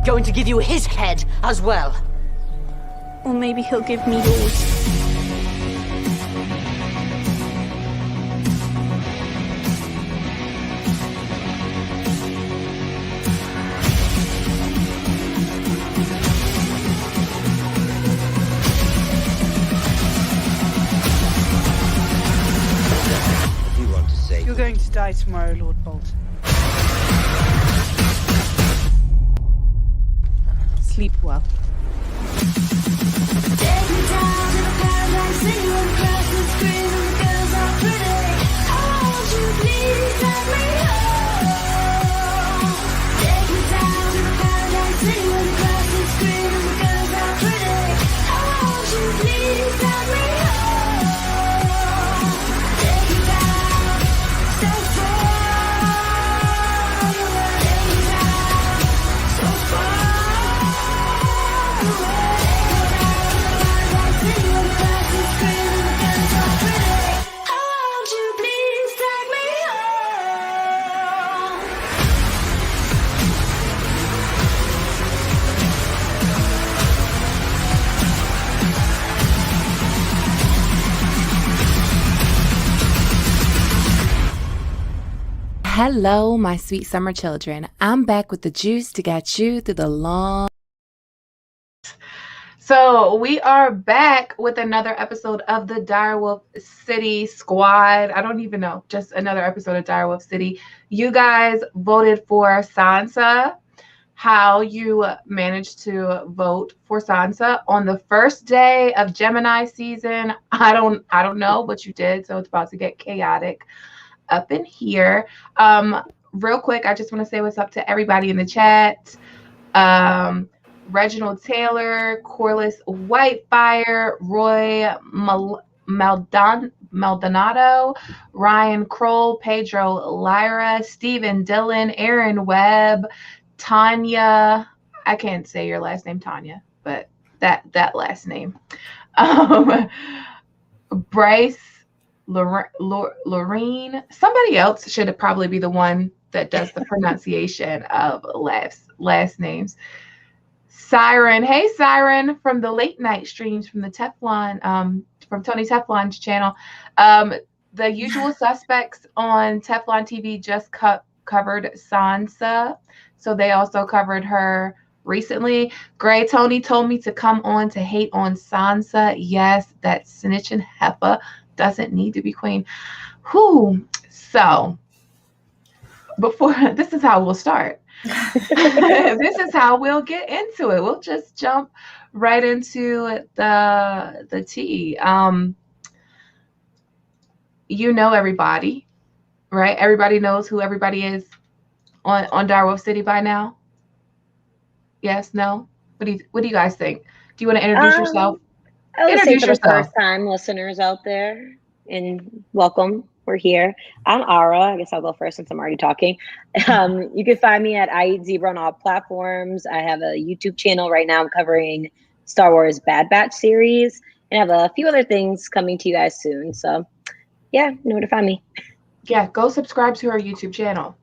going to give you his head as well. Or maybe he'll give me yours. You're going to die tomorrow, Lord Bolton. Sleep well. Take me down to the paradise, sing with grass and scream, and the girls are pretty. Oh, won't you please let me home? Take me down to the paradise, sing with grass and scream, and the girls are pretty. Oh, won't you please let me home? Take me down so far away. Take me down so far away. Hello, my sweet summer children. I'm back with the juice to get you through the long. So we are back with another episode of the Direwolf City Squad. I don't even know, just another episode of Direwolf City. You guys voted for Sansa. How you managed to vote for Sansa on the first day of Gemini season, I don't know, but you did. So it's about to get chaotic up in here. Real quick, I just want to say what's up to everybody in the chat. Reginald Taylor, Corliss Whitefire, Roy Maldonado, Ryan Kroll, Pedro Lyra, Stephen Dillon, Aaron Webb, Tanya. I can't say your last name, Tanya, but that last name. Bryce, Lorene. Somebody else should probably be the one that does the pronunciation of last names. Siren, hey Siren, from the late night streams from the Teflon, from Tony Teflon's channel. The Usual Suspects on Teflon TV just covered Sansa, so they also covered her recently. Gray Tony told me to come on to hate on Sansa. Yes, that snitching heifer doesn't need to be queen. Whew. So this is how we'll start. This is how we'll get into it. We'll just jump right into the tea. You know everybody, right? Everybody knows who everybody is on Direwolf City by now. Yes, no? What do you guys think? Do you want to introduce yourself? I would say for the first time listeners out there, and welcome. We're here. I'm Ara. I guess I'll go first since I'm already talking. You can find me at I Eat Zebra on all platforms. I have a YouTube channel right now. I'm covering Star Wars Bad Batch series, and I have a few other things coming to you guys soon. So, yeah, you know where to find me. Yeah, go subscribe to our YouTube channel.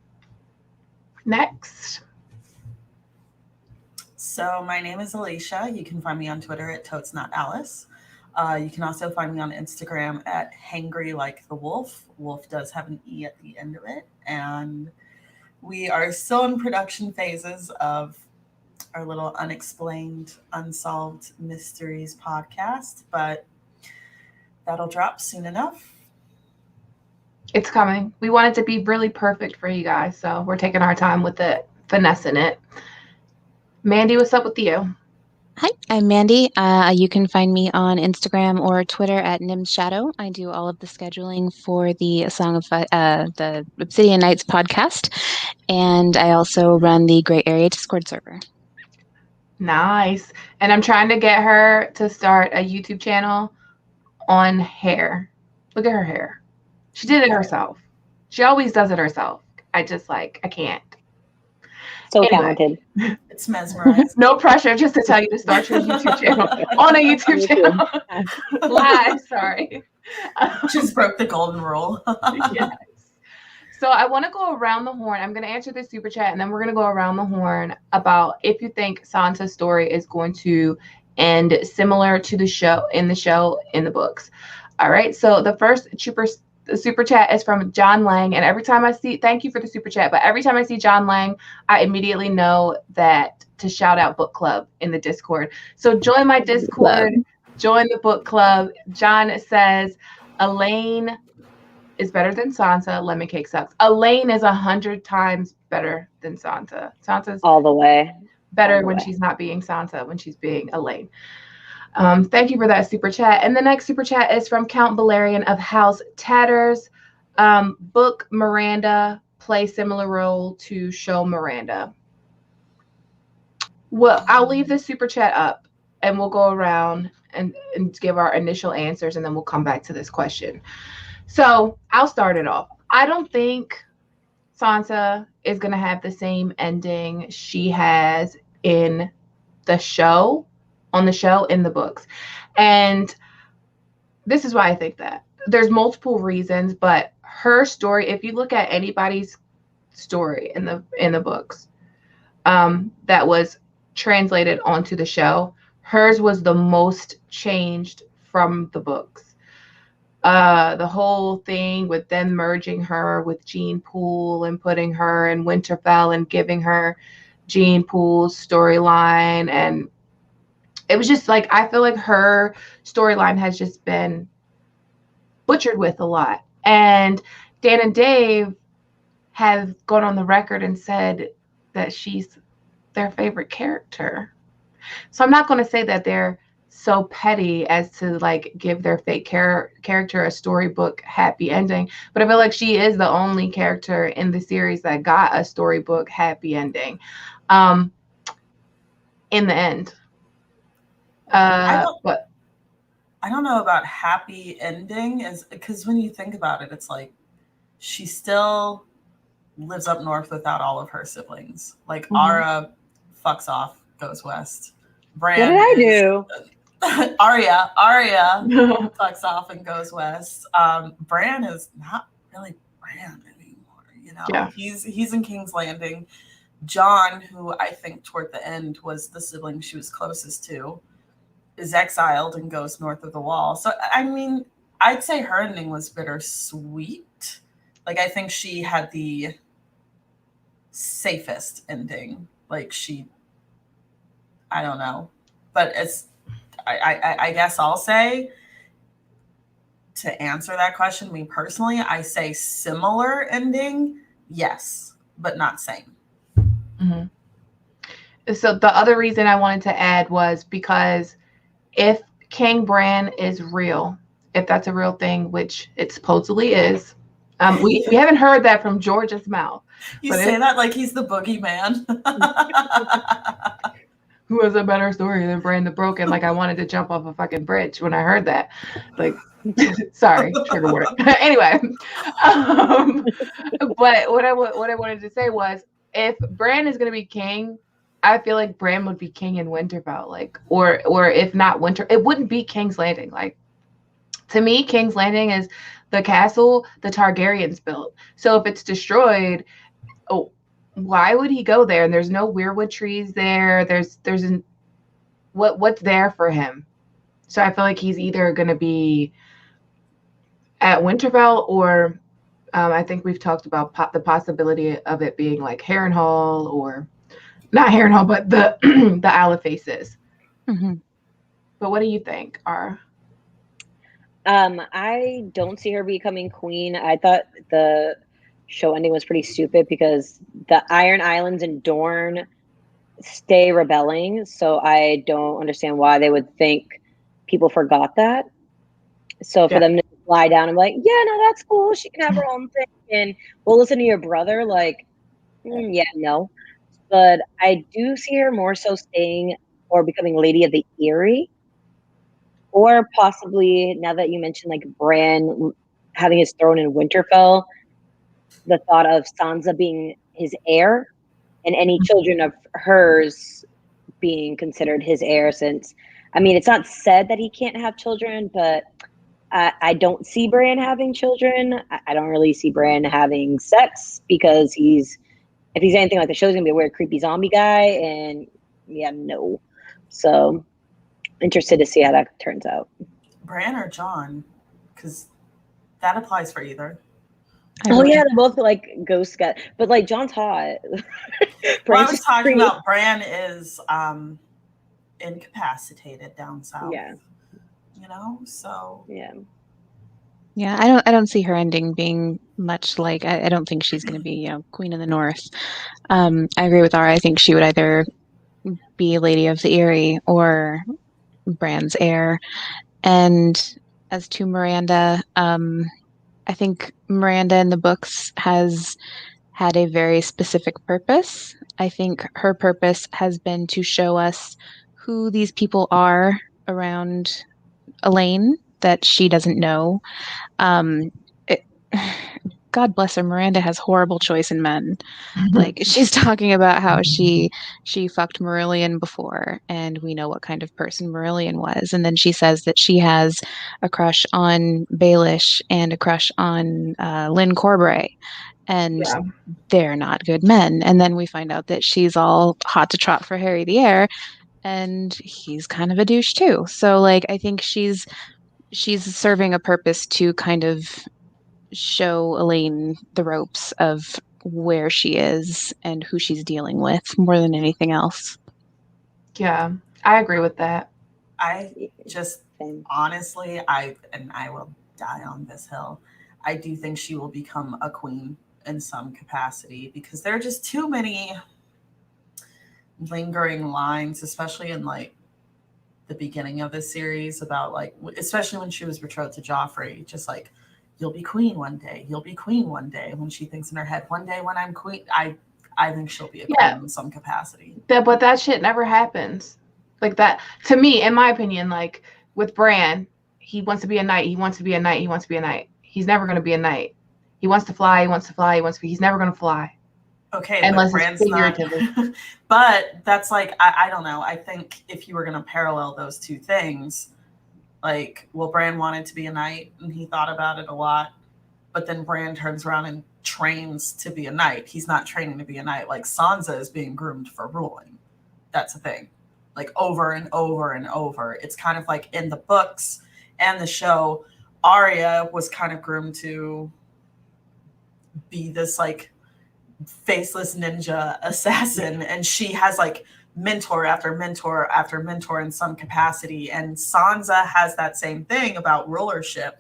Next. So my name is Alicia. You can find me on Twitter at ToadsNotAlice. You can also find me on Instagram at Hangry Like the Wolf. Wolf does have an E at the end of it. And we are still in production phases of our little unexplained, unsolved mysteries podcast, but that'll drop soon enough. It's coming. We want it to be really perfect for you guys, so we're taking our time with it, finessing it. Mandy, what's up with you? Hi, I'm Mandy. You can find me on Instagram or Twitter at NimShadow. I do all of the scheduling for the Song of the Obsidian Nights podcast, and I also run the Gray Area Discord server. Nice. And I'm trying to get her to start a YouTube channel on hair. Look at her hair. She did it herself. She always does it herself. I can't. So talented. It's mesmerized. No pressure, just to tell you to start your YouTube channel on a YouTube channel. Live, sorry. Just broke the golden rule. Yes. So I want to go around the horn. I'm going to answer this super chat, and then we're going to go around the horn about if you think Sansa's story is going to end similar to the show in the books. All right. So the first super chat is from John Lang, and every time I see, thank you for the super chat, but every time I see John Lang, I immediately know that to shout out book club in the Discord. So join my Discord, join the book club. John says, Elaine is better than Sansa. Lemon cake sucks. Elaine is 100 times better than Sansa. Sansa's all the way better when she's not being Sansa, when she's being Elaine. Thank you for that super chat. And the next super chat is from Count Balerian of House Tatters. Book Miranda, play similar role to show Miranda. Well, I'll leave this super chat up and we'll go around and give our initial answers, and then we'll come back to this question. So I'll start it off. I don't think Sansa is going to have the same ending she has in the show, in the books. And this is why I think that. There's multiple reasons, but her story, if you look at anybody's story in the books that was translated onto the show, hers was the most changed from the books. The whole thing with them merging her with Jean Poole and putting her in Winterfell and giving her Jean Poole's storyline, and it was just like, I feel like her storyline has just been butchered with a lot. And Dan and Dave have gone on the record and said that she's their favorite character. So I'm not going to say that they're so petty as to like give their fake character a storybook happy ending, but I feel like she is the only character in the series that got a storybook happy ending in the end. I don't know about happy ending, is because when you think about it, it's like she still lives up north without all of her siblings. Like Ara fucks off, goes west. Bran, what did I do? Arya fucks off and goes west. Bran is not really Bran anymore, you know. Yeah. He's in King's Landing. Jon, who I think toward the end was the sibling she was closest to, is exiled and goes north of the wall. So I mean, I'd say her ending was bittersweet. Like, I think she had the safest ending. Like, I don't know, but I guess I'll say, to answer that question, me personally, I say similar ending, yes, but not same. Mm-hmm. So the other reason I wanted to add was because if King Bran is real, if that's a real thing, which it supposedly is, we haven't heard that from George's mouth. You say that like he's the boogeyman. Who has a better story than Bran the Broken? Like, I wanted to jump off a fucking bridge when I heard that. Like, sorry, trigger warning. Anyway, but what I wanted to say was, if Bran is going to be king, I feel like Bran would be king in Winterfell, like, or if not Winter, it wouldn't be King's Landing. Like, to me, King's Landing is the castle the Targaryens built. So if it's destroyed, why would he go there? And there's no weirwood trees there. What's there for him? So I feel like he's either going to be at Winterfell, or I think we've talked about the possibility of it being like Harrenhal, or not Harrenhal, but the the Isle of Faces. Mm-hmm. But what do you think, Ara? I don't see her becoming queen. I thought the show ending was pretty stupid because the Iron Islands and Dorne stay rebelling. So I don't understand why they would think people forgot that. So for them to lie down and be like, yeah, no, that's cool. She can have her own thing. And we'll listen to your brother. Like, yeah, no. But I do see her more so staying or becoming Lady of the Eyrie. Or possibly, now that you mentioned like Bran having his throne in Winterfell, the thought of Sansa being his heir and any children of hers being considered his heir, since, I mean, it's not said that he can't have children, but I don't see Bran having children. I don't really see Bran having sex because if he's anything like the show, he's gonna be a weird, creepy zombie guy. And yeah, no. So interested to see how that turns out. Bran or John? Because that applies for either. Oh yeah, they're both like ghost guys, but like John's hot. Well, I was talking about Bran is incapacitated down south. Yeah. You know, so yeah. Yeah, I don't see her ending being much like I don't think she's going to be, Queen of the North. I agree with Ara. I think she would either be Lady of the Eyrie or Bran's heir. And as to Miranda, I think Miranda in the books has had a very specific purpose. I think her purpose has been to show us who these people are around Elaine that she doesn't know. God bless her, Miranda has horrible choice in men. Like she's talking about how she fucked Marillion before, and we know what kind of person Marillion was. And then she says that she has a crush on Baelish and a crush on Lynn Corbray, and they're not good men. And then we find out that she's all hot to trot for Harry the Heir, and he's kind of a douche too. So like I think she's serving a purpose to kind of show Elaine the ropes of where she is and who she's dealing with more than anything else. Yeah, I agree with that. I just honestly, I will die on this hill. I do think she will become a queen in some capacity because there are just too many lingering lines, especially in like the beginning of this series about like, especially when she was betrothed to Joffrey, just like, you'll be queen one day. You'll be queen one day. When she thinks in her head, one day when I'm queen, I think she'll be a queen in some capacity. But that shit never happens. Like that, to me, in my opinion, like with Bran, he wants to be a knight. He wants to be a knight. He wants to be a knight. He's never going to be a knight. He wants to fly. He wants to fly. He wants to be. He's never going to fly. Okay, unless but Bran's it's figuratively. not. But that's like, I don't know. I think if you were going to parallel those two things, like, well, Bran wanted to be a knight and he thought about it a lot, but then Bran turns around and trains to be a knight. He's not training to be a knight. Like Sansa is being groomed for ruling. That's the thing. Like over and over and over. It's kind of like in the books and the show, Arya was kind of groomed to be this like faceless ninja assassin, and she has like mentor after mentor after mentor in some capacity. And Sansa has that same thing about rulership,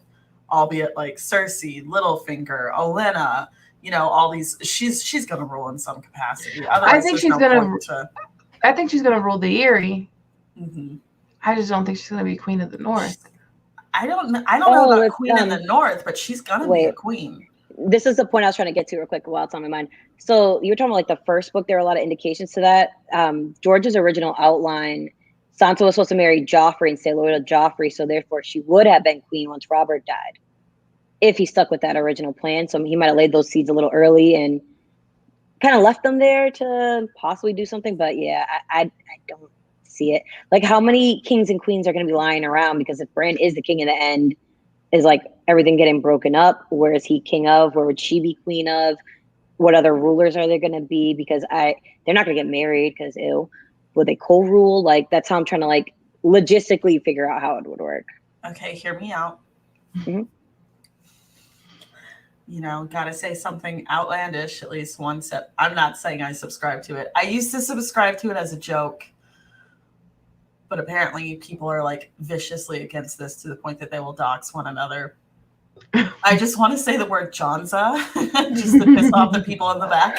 albeit like Cersei, Littlefinger, Olenna, all these. She's gonna rule in some capacity. Otherwise, I think she's gonna rule the Eyrie. Mm-hmm. I just don't think she's gonna be Queen of the North. I don't know about Queen in the North, but she's gonna be a queen. This is the point I was trying to get to real quick while it's on my mind. So you were talking about like the first book, there are a lot of indications to that. George's original outline, Sansa was supposed to marry Joffrey and stay loyal to Joffrey, so therefore she would have been queen once Robert died, if he stuck with that original plan. So he might have laid those seeds a little early and kind of left them there to possibly do something. But yeah, I don't see it. Like, how many kings and queens are going to be lying around? Because if Bran is the king in the end, is like everything getting broken up? Where is he king of? Where would she be queen of? What other rulers are there going to be? Because they're not going to get married because would they co-rule? Like, that's how I'm trying to like logistically figure out how it would work. Okay, hear me out. Mm-hmm. Gotta say something outlandish, at least one step. I'm not saying I subscribe to it. I used to subscribe to it as a joke, but apparently people are like viciously against this to the point that they will dox one another. I just want to say the word Johnza just to piss off the people in the back.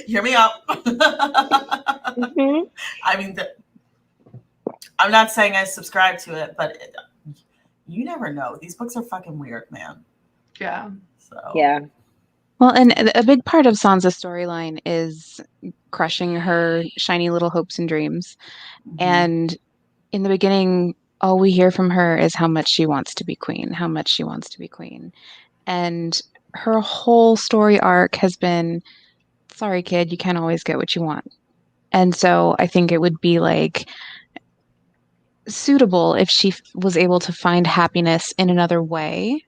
Hear me out. Mm-hmm. I mean, I'm not saying I subscribe to it, but you never know. These books are fucking weird, man. Yeah. So yeah. Well, and a big part of Sansa's storyline is crushing her shiny little hopes and dreams. Mm-hmm. And in the beginning, all we hear from her is how much she wants to be queen, how much she wants to be queen. And her whole story arc has been, sorry, kid, you can't always get what you want. And so I think it would be like, suitable if she was able to find happiness in another way.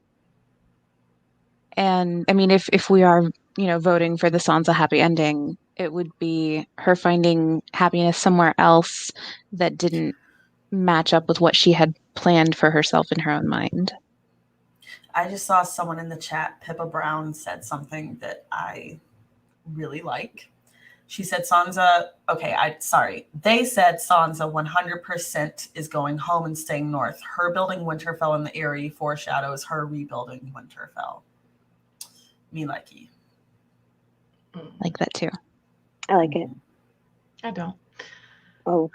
And I mean, if we are, voting for the Sansa happy ending, it would be her finding happiness somewhere else that didn't match up with what she had planned for herself in her own mind. I just saw someone in the chat, Pippa Brown, said something that I really like. She said Sansa, they said Sansa 100% is going home and staying north. Her building Winterfell in the Eyrie foreshadows her rebuilding Winterfell. Me likey. Like that too. I like it. I don't. Oh.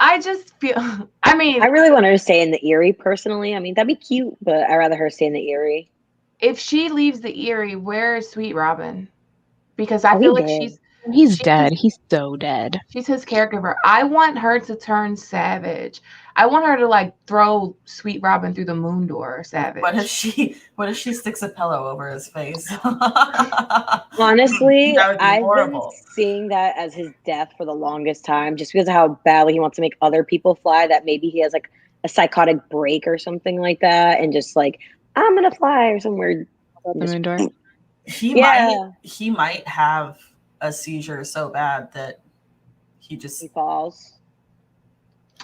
I just feel, I mean, I really want her to stay in the Eyrie personally. I mean, that'd be cute, but I'd rather her stay in the Eyrie. if she leaves the Eyrie, where is Sweet Robin? Because I feel like he's dead. He's so dead. She's his caregiver. I want her to turn savage. I want her to like throw Sweet Robin through the moon door savage. What if she sticks a pillow over his face? Honestly, That would be I've horrible. been seeing that as his death for the longest time, just because of how badly he wants to make other people fly, that maybe he has like a psychotic break or something like that, and just like, I'm gonna fly or somewhere. The moon door. He might have a seizure so bad that he falls.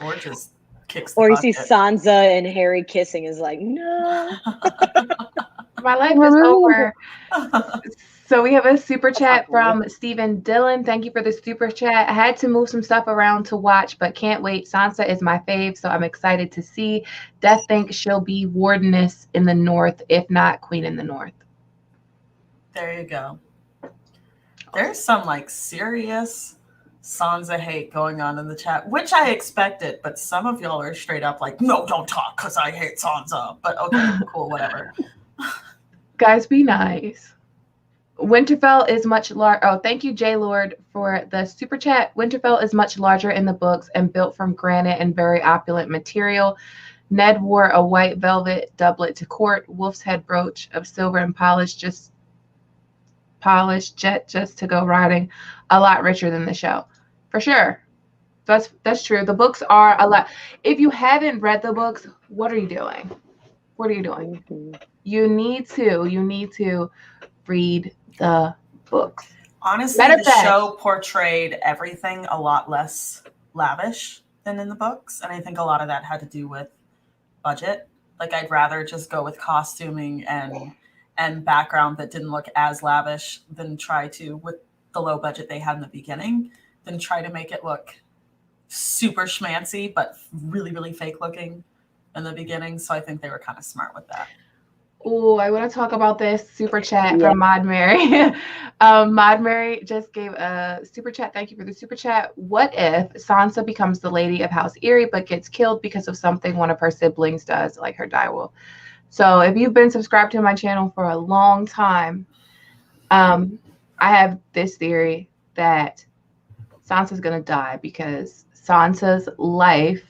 Or just kicks Or the he sees bucket. Sansa and Harry kissing, is like, no. My life is over. So we have a super chat from Stephen Dillon. Thank you for the super chat. I had to move some stuff around to watch, but can't wait. Sansa is my fave, so I'm excited to see. Death thinks she'll be Wardeness in the North, if not Queen in the North. There you go. There's some like serious Sansa hate going on in the chat, which I expected, but some of y'all are straight up like, no, don't talk because I hate Sansa. But okay, cool, whatever. Guys, be nice. Winterfell is much larger. Oh, thank you, J Lord, for the super chat. Winterfell is much larger in the books and built from granite and very opulent material. Ned wore a white velvet doublet to court, wolf's head brooch of silver and polished jet just to go riding. A lot richer than the show, for sure. That's true. The books are a lot. If you haven't read the books, what are you doing? What are you doing? Mm-hmm. You need to read the books. Honestly, the show portrayed everything a lot less lavish than in the books, and I think a lot of that had to do with budget. Like, I'd rather just go with costuming and background that didn't look as lavish than try to, with the low budget they had in the beginning, than try to make it look super schmancy but really, really fake looking in the beginning. So I think they were kind of smart with that. Oh, I want to talk about this super chat from Maud Mary. Maud Mary just gave a super chat. Thank you for the super chat. What if Sansa becomes the lady of House Eyrie but gets killed because of something one of her siblings does, like her direwolf? So if you've been subscribed to my channel for a long time, I have this theory that Sansa's going to die because Sansa's life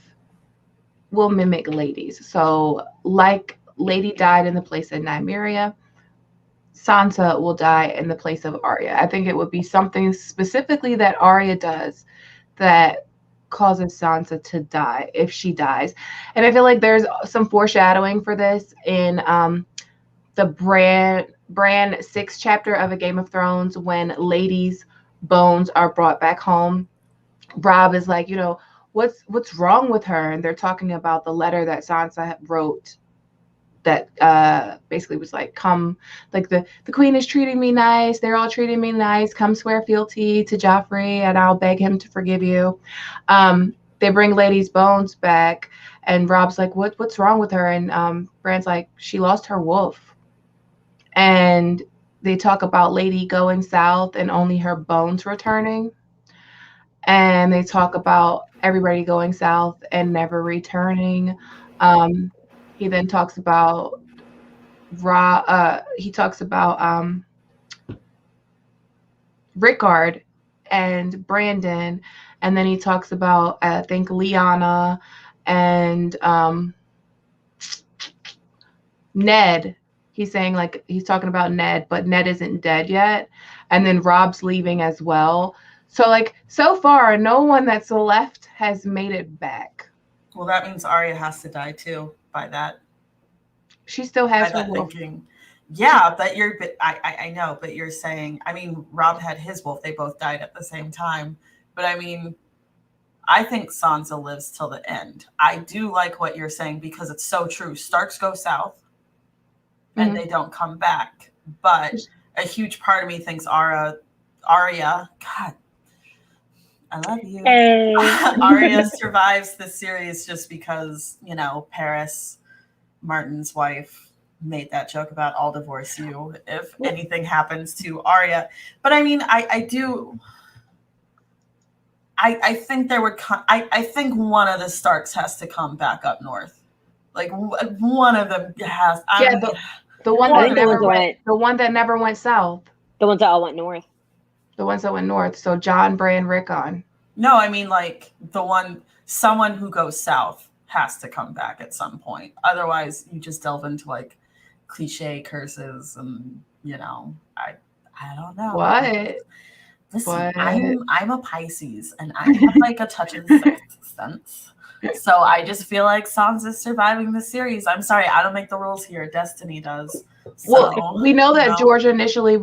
will mimic Lady's. So like Lady died in the place of Nymeria, Sansa will die in the place of Arya. I think it would be something specifically that Arya does that causes Sansa to die if she dies. And I feel like there's some foreshadowing for this in the Bran 6th chapter of A Game of Thrones, when Lady's bones are brought back home. Robb is like, what's wrong with her? And they're talking about the letter that Sansa wrote that basically was like, come, like the queen is treating me nice. They're all treating me nice. Come swear fealty to Joffrey and I'll beg him to forgive you. They bring Lady's bones back and Robb's like, what's wrong with her? And Bran's like, she lost her wolf. And they talk about Lady going south and only her bones returning. And they talk about everybody going south and never returning. He then talks about Rickard and Brandon, and then he talks about I think Lyanna and Ned. He's saying like he's talking about Ned, but Ned isn't dead yet, and then Robb's leaving as well. So like so far, no one that's left has made it back. Well, that means Arya has to die too. By that, She still has by her that wolf. thinking. Yeah, but I know, but you're saying, I mean, Rob had his wolf. They both died at the same time. But I mean, I think Sansa lives till the end. I do like what you're saying because it's so true. Starks go south and they don't come back. But a huge part of me thinks Arya, God, I love you. Hey. Arya survives the series just because, you know, Paris, Martin's wife, made that joke about I'll divorce you if anything happens to Arya. But I mean, I think there would I think one of the Starks has to come back up north. Like one of them has. The one that never went south. The ones that all went north. The ones that went north. So John, Bran, Rickon. No, I mean like someone who goes south has to come back at some point. Otherwise, you just delve into like cliche curses and, you know, I don't know. What? Listen, I'm a Pisces and I have like a touch of sixth sense. So I just feel like Sansa's surviving the series. I'm sorry, I don't make the rules here. Destiny does. So, well, we know that George initially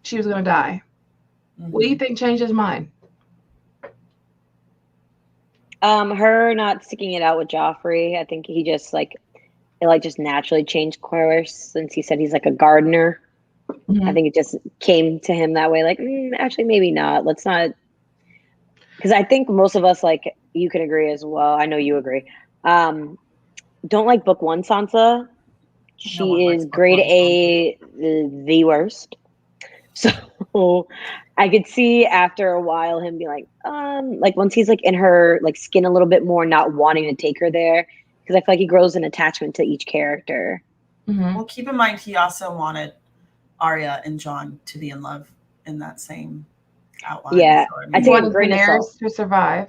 she was going to die. Mm-hmm. What do you think changed his mind? Her not sticking it out with Joffrey. I think he just just naturally changed course since he said he's like a gardener. Mm-hmm. I think it just came to him that way. Like, actually, maybe not. Let's not. Because I think most of us, like, you can agree as well. I know you agree. Don't like book one Sansa. She is grade A, the worst. So I could see after a while him be like once he's like in her like skin a little bit more, not wanting to take her there. Because I feel like he grows an attachment to each character. Mm-hmm. Well, keep in mind, he also wanted Arya and Jon to be in love in that same outline. Yeah, so, I wanted Daenerys to survive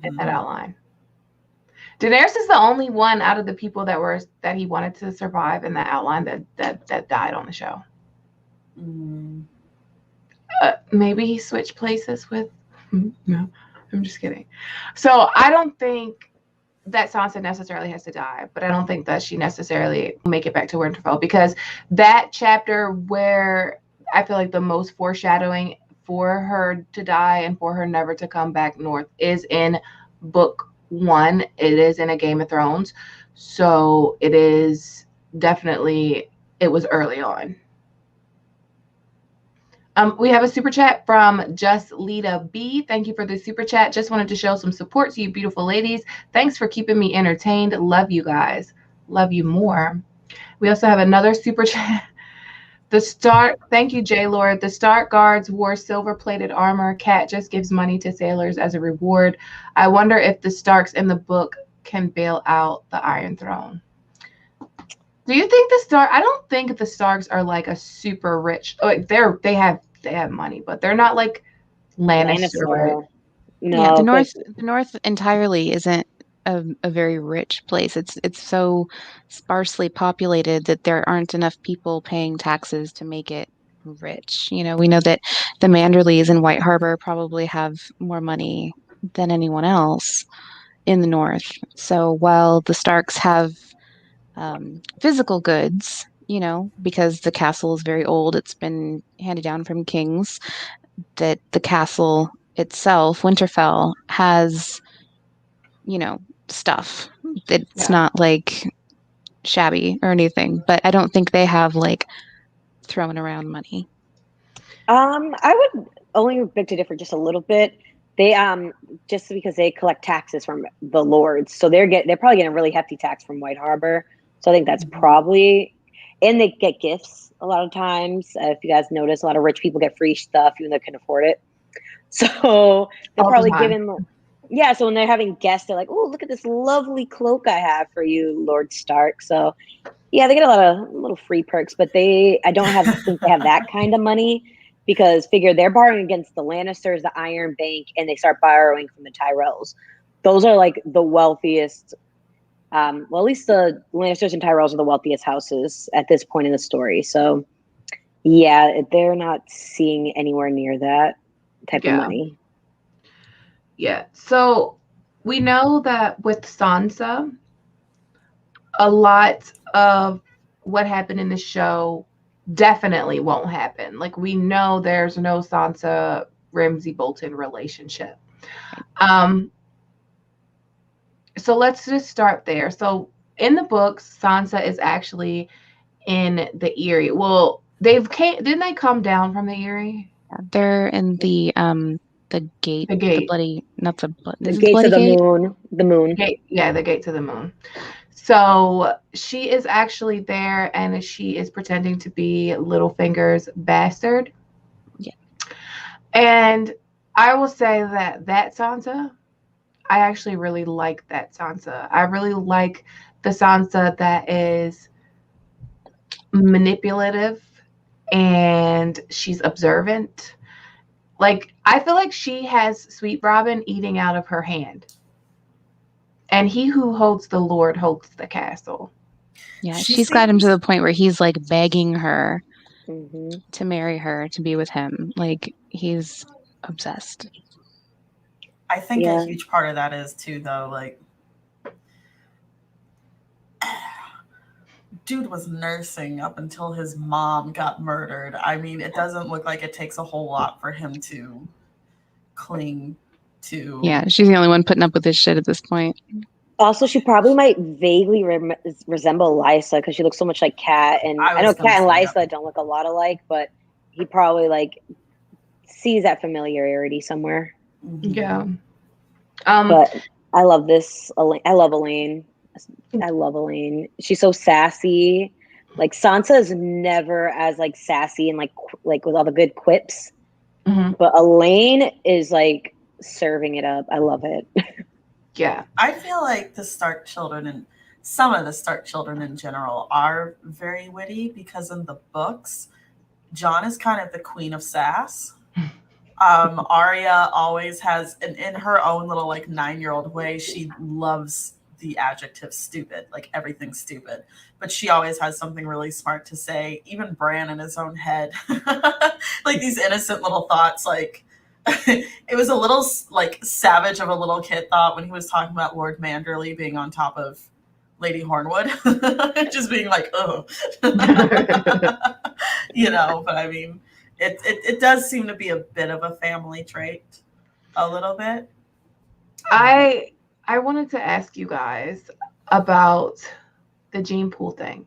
in that outline. Daenerys is the only one out of the people that he wanted to survive in that outline that died on the show. Maybe he switched places with. No, I'm just kidding. So I don't think that Sansa necessarily has to die, but I don't think that she necessarily will make it back to Winterfell, because that chapter where I feel like the most foreshadowing for her to die and for her never to come back north is in book 1. It is in A Game of Thrones. So it is definitely, it was early on. We have a super chat from Just Lita B. Thank you for the super chat. Just wanted to show some support to you beautiful ladies. Thanks for keeping me entertained. Love you guys. Love you more. We also have another super chat. Thank you, J Lord. The Stark guards wore silver-plated armor. Cat just gives money to sailors as a reward. I wonder if the Starks in the book can bail out the Iron Throne. Do you think I don't think the Starks are like a super rich. Like they have money, but they're not like Lannister. No, yeah, the North entirely isn't a very rich place. It's so sparsely populated that there aren't enough people paying taxes to make it rich. You know, we know that the Manderleys in White Harbor probably have more money than anyone else in the North. So while the Starks have physical goods, you know, because the castle is very old, it's been handed down from kings, that the castle itself, Winterfell, has, you know, stuff. It's not like shabby or anything, but I don't think they have like throwing around money. I would only beg to differ just a little bit. They just because they collect taxes from the lords, so they're probably getting a really hefty tax from White Harbor. So I think that's probably, and they get gifts a lot of times. If you guys notice, a lot of rich people get free stuff even though they can afford it. So they're probably giving, so when they're having guests, they're like, "Oh, look at this lovely cloak I have for you, Lord Stark." So yeah, they get a lot of little free perks, but I don't think they have that kind of money, because figure they're borrowing against the Lannisters, the Iron Bank, and they start borrowing from the Tyrells. Those are like the wealthiest. Well, at least the Lannisters and Tyrells are the wealthiest houses at this point in the story. So, yeah, they're not seeing anywhere near that type of money. Yeah. So we know that with Sansa, a lot of what happened in the show definitely won't happen. Like, we know there's no Sansa Ramsay Bolton relationship. So let's just start there. So in the books, Sansa is actually in the Eyrie. Well, didn't they come down from the Eyrie? They're in the gate. The gate. The bloody, not the blood. The gate to the moon. The moon. Gate, yeah, the gate to the moon. So she is actually there, and she is pretending to be Littlefinger's bastard. Yeah. And I will say that Sansa, I actually really like that Sansa. I really like the Sansa that is manipulative and she's observant. Like, I feel like she has Sweet Robin eating out of her hand. And he who holds the Lord holds the castle. Yeah, she's got him to the point where he's like begging her to marry her, to be with him. Like, he's obsessed. I think a huge part of that is too, though, like, dude was nursing up until his mom got murdered. I mean, it doesn't look like it takes a whole lot for him to cling to. Yeah, she's the only one putting up with this shit at this point. Also, she probably might vaguely resemble Lysa because she looks so much like Kat. And I know Kat and Lysa don't look a lot alike, but he probably like sees that familiarity somewhere. Yeah. But I love this. I love Elaine. I love Elaine. She's so sassy. Like, Sansa is never as like sassy and like with all the good quips. But Elaine is like serving it up. I love it. Yeah. I feel like the Stark children and some of the Stark children in general are very witty because in the books, Jon is kind of the queen of sass. Arya always has, in her own little like 9-year-old way, she loves the adjective stupid, like everything's stupid. But she always has something really smart to say. Even Bran in his own head, like these innocent little thoughts, like it was a little like savage of a little kid thought when he was talking about Lord Manderley being on top of Lady Hornwood, just being like, oh, you know. But I mean, it does seem to be a bit of a family trait, a little bit. I wanted to ask you guys about the gene pool thing,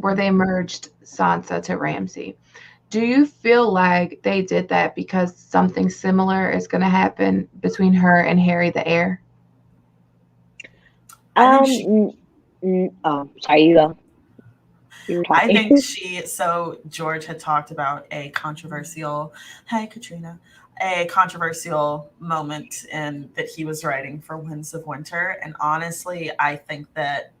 where they merged Sansa to Ramsay. Do you feel like they did that because something similar is going to happen between her and Harry the heir? Sorry, you go. I think so George had talked about a controversial, hi Katrina, a controversial moment in that he was writing for Winds of Winter. And honestly, I think that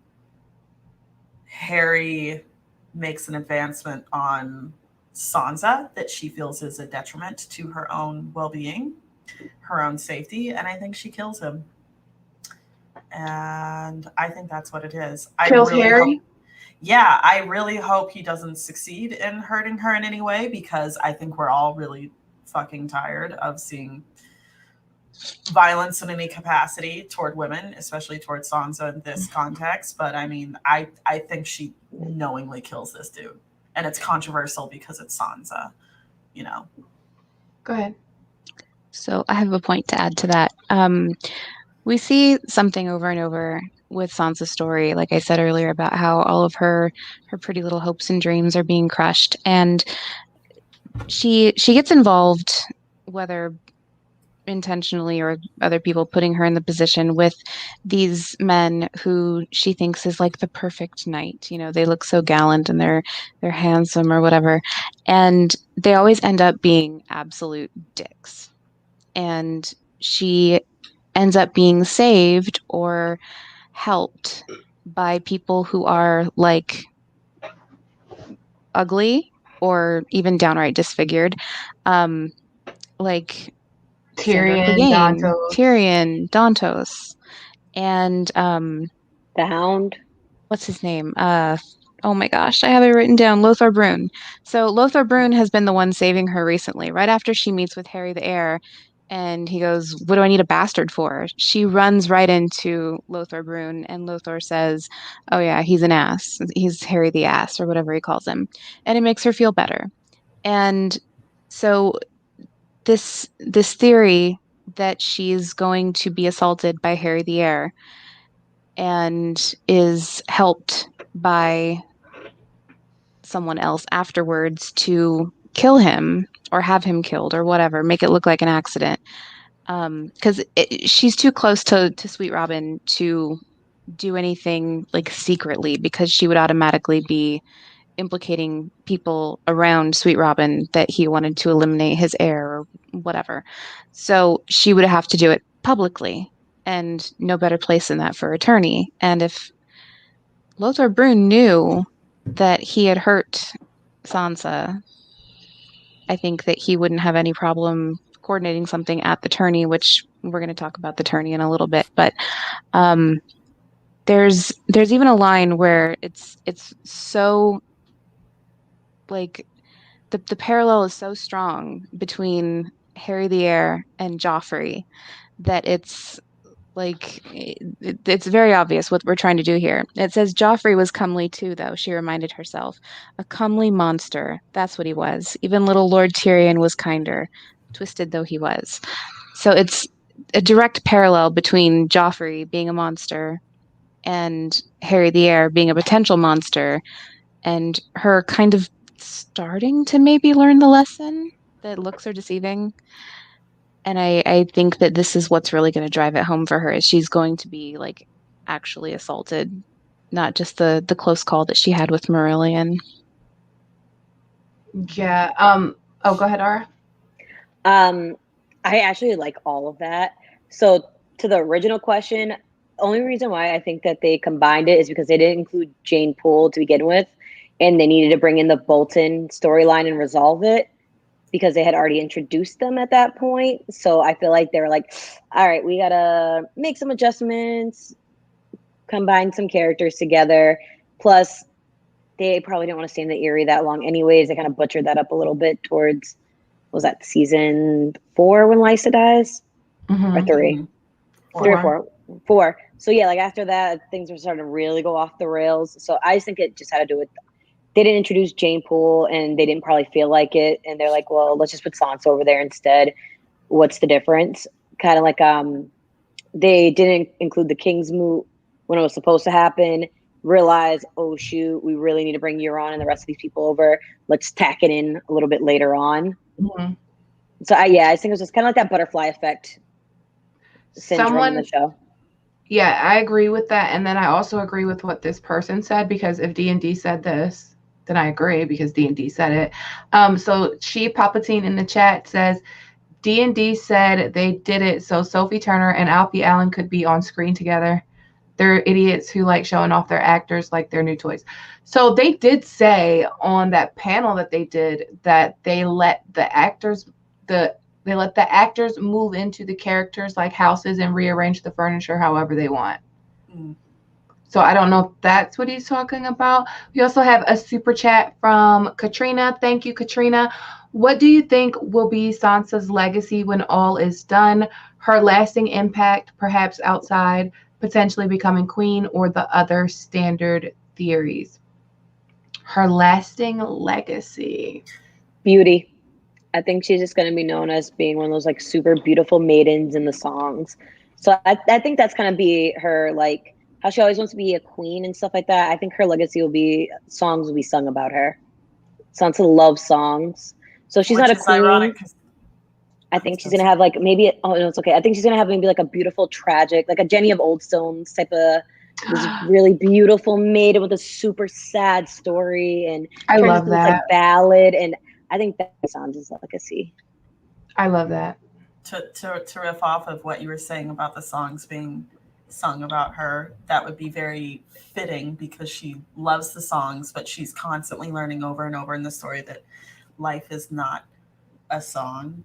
Harry makes an advancement on Sansa that she feels is a detriment to her own well-being, her own safety, and I think she kills him. And I think that's what it is. Kills Harry? Yeah, I really hope he doesn't succeed in hurting her in any way, because I think we're all really fucking tired of seeing violence in any capacity toward women, especially toward Sansa in this context. But I mean, I think she knowingly kills this dude. And it's controversial because it's Sansa, you know. Go ahead. So I have a point to add to that. We see something over and over with Sansa's story, like I said earlier, about how all of her pretty little hopes and dreams are being crushed. And she gets involved, whether intentionally or other people putting her in the position, with these men who she thinks is like the perfect knight. You know, they look so gallant and they're handsome or whatever, and they always end up being absolute dicks. And she ends up being saved or helped by people who are like ugly or even downright disfigured, like Tyrion, Dantos, and the Hound. What's his name? Oh my gosh, I have it written down. Lothar Brune. So Lothar Brune has been the one saving her recently. Right after she meets with Harry the heir, And he goes, what do I need a bastard for? She runs right into Lothar Brune, and Lothar says, oh yeah, he's an ass. He's Harry the ass, or whatever he calls him. And it makes her feel better. And so this theory that she's going to be assaulted by Harry the heir and is helped by someone else afterwards to kill him or have him killed or whatever, make it look like an accident. Because she's too close to Sweet Robin to do anything like secretly, because she would automatically be implicating people around Sweet Robin that he wanted to eliminate his heir or whatever. So she would have to do it publicly, and no better place than that for attorney. And if Lothar Brune knew that he had hurt Sansa, I think that he wouldn't have any problem coordinating something at the tourney, which we're going to talk about the tourney in a little bit. But there's even a line where it's so like the parallel is so strong between Harry the heir and Joffrey that it's like it's very obvious what we're trying to do here. It says Joffrey was comely too, though, she reminded herself. A comely monster. That's what he was. Even little Lord Tyrion was kinder, twisted though he was. So it's a direct parallel between Joffrey being a monster and Harry the heir being a potential monster, and her kind of starting to maybe learn the lesson that looks are deceiving. And I think that this is what's really going to drive it home for her, is she's going to be like actually assaulted, not just the close call that she had with Marillion. Yeah. Oh, go ahead, Ara. I actually like all of that. So to the original question, only reason why I think that they combined it is because they didn't include Jane Poole to begin with, and they needed to bring in the Bolton storyline and resolve it, because they had already introduced them at that point. So I feel like they were like, all right, we got to make some adjustments, combine some characters together. Plus, they probably didn't want to stay in the Eyrie that long anyways. They kind of butchered that up a little bit towards, was that season 4 when Lysa dies? Or 3? 3 or 4? 4. So yeah, like after that, things were starting to really go off the rails. So I just think it just had to do with, they didn't introduce Jane Poole and they didn't probably feel like it. And they're like, well, let's just put Sansa over there instead. What's the difference? Kind of like they didn't include the King's Moot when it was supposed to happen. Realize, oh shoot, we really need to bring Euron and the rest of these people over. Let's tack it in a little bit later on. Mm-hmm. So I think it was just kind of like that butterfly effect syndrome in the show. Yeah, I agree with that. And then I also agree with what this person said, because if D&D said this, then I agree, because D&D said it. So She Palpatine in the chat says, D&D said they did it so Sophie Turner and Alfie Allen could be on screen together. They're idiots who like showing off their actors like they're new toys. So they did say on that panel that they did that they let the actors move into the characters like houses and rearrange the furniture however they want. Mm. So I don't know if that's what he's talking about. We also have a super chat from Katrina. Thank you, Katrina. What do you think will be Sansa's legacy when all is done? Her lasting impact, perhaps outside, potentially becoming queen, or the other standard theories? Her lasting legacy. Beauty. I think she's just going to be known as being one of those like super beautiful maidens in the songs. So I think that's going to be her, like how she always wants to be a queen and stuff like that. I think her legacy will be songs will be sung about her. Sansa loves songs. So she's not a queen. Ironic. I think she's going to have like maybe, oh no, it's okay. I think she's going to have maybe like a beautiful, tragic, like a Jenny of Oldstones type of this really beautiful maiden with a super sad story, and I love that. This, like ballad, and I think that's Sansa's legacy. I love that. To riff off of what you were saying about the songs being sung about her, that would be very fitting, because she loves the songs, but she's constantly learning over and over in the story that life is not a song.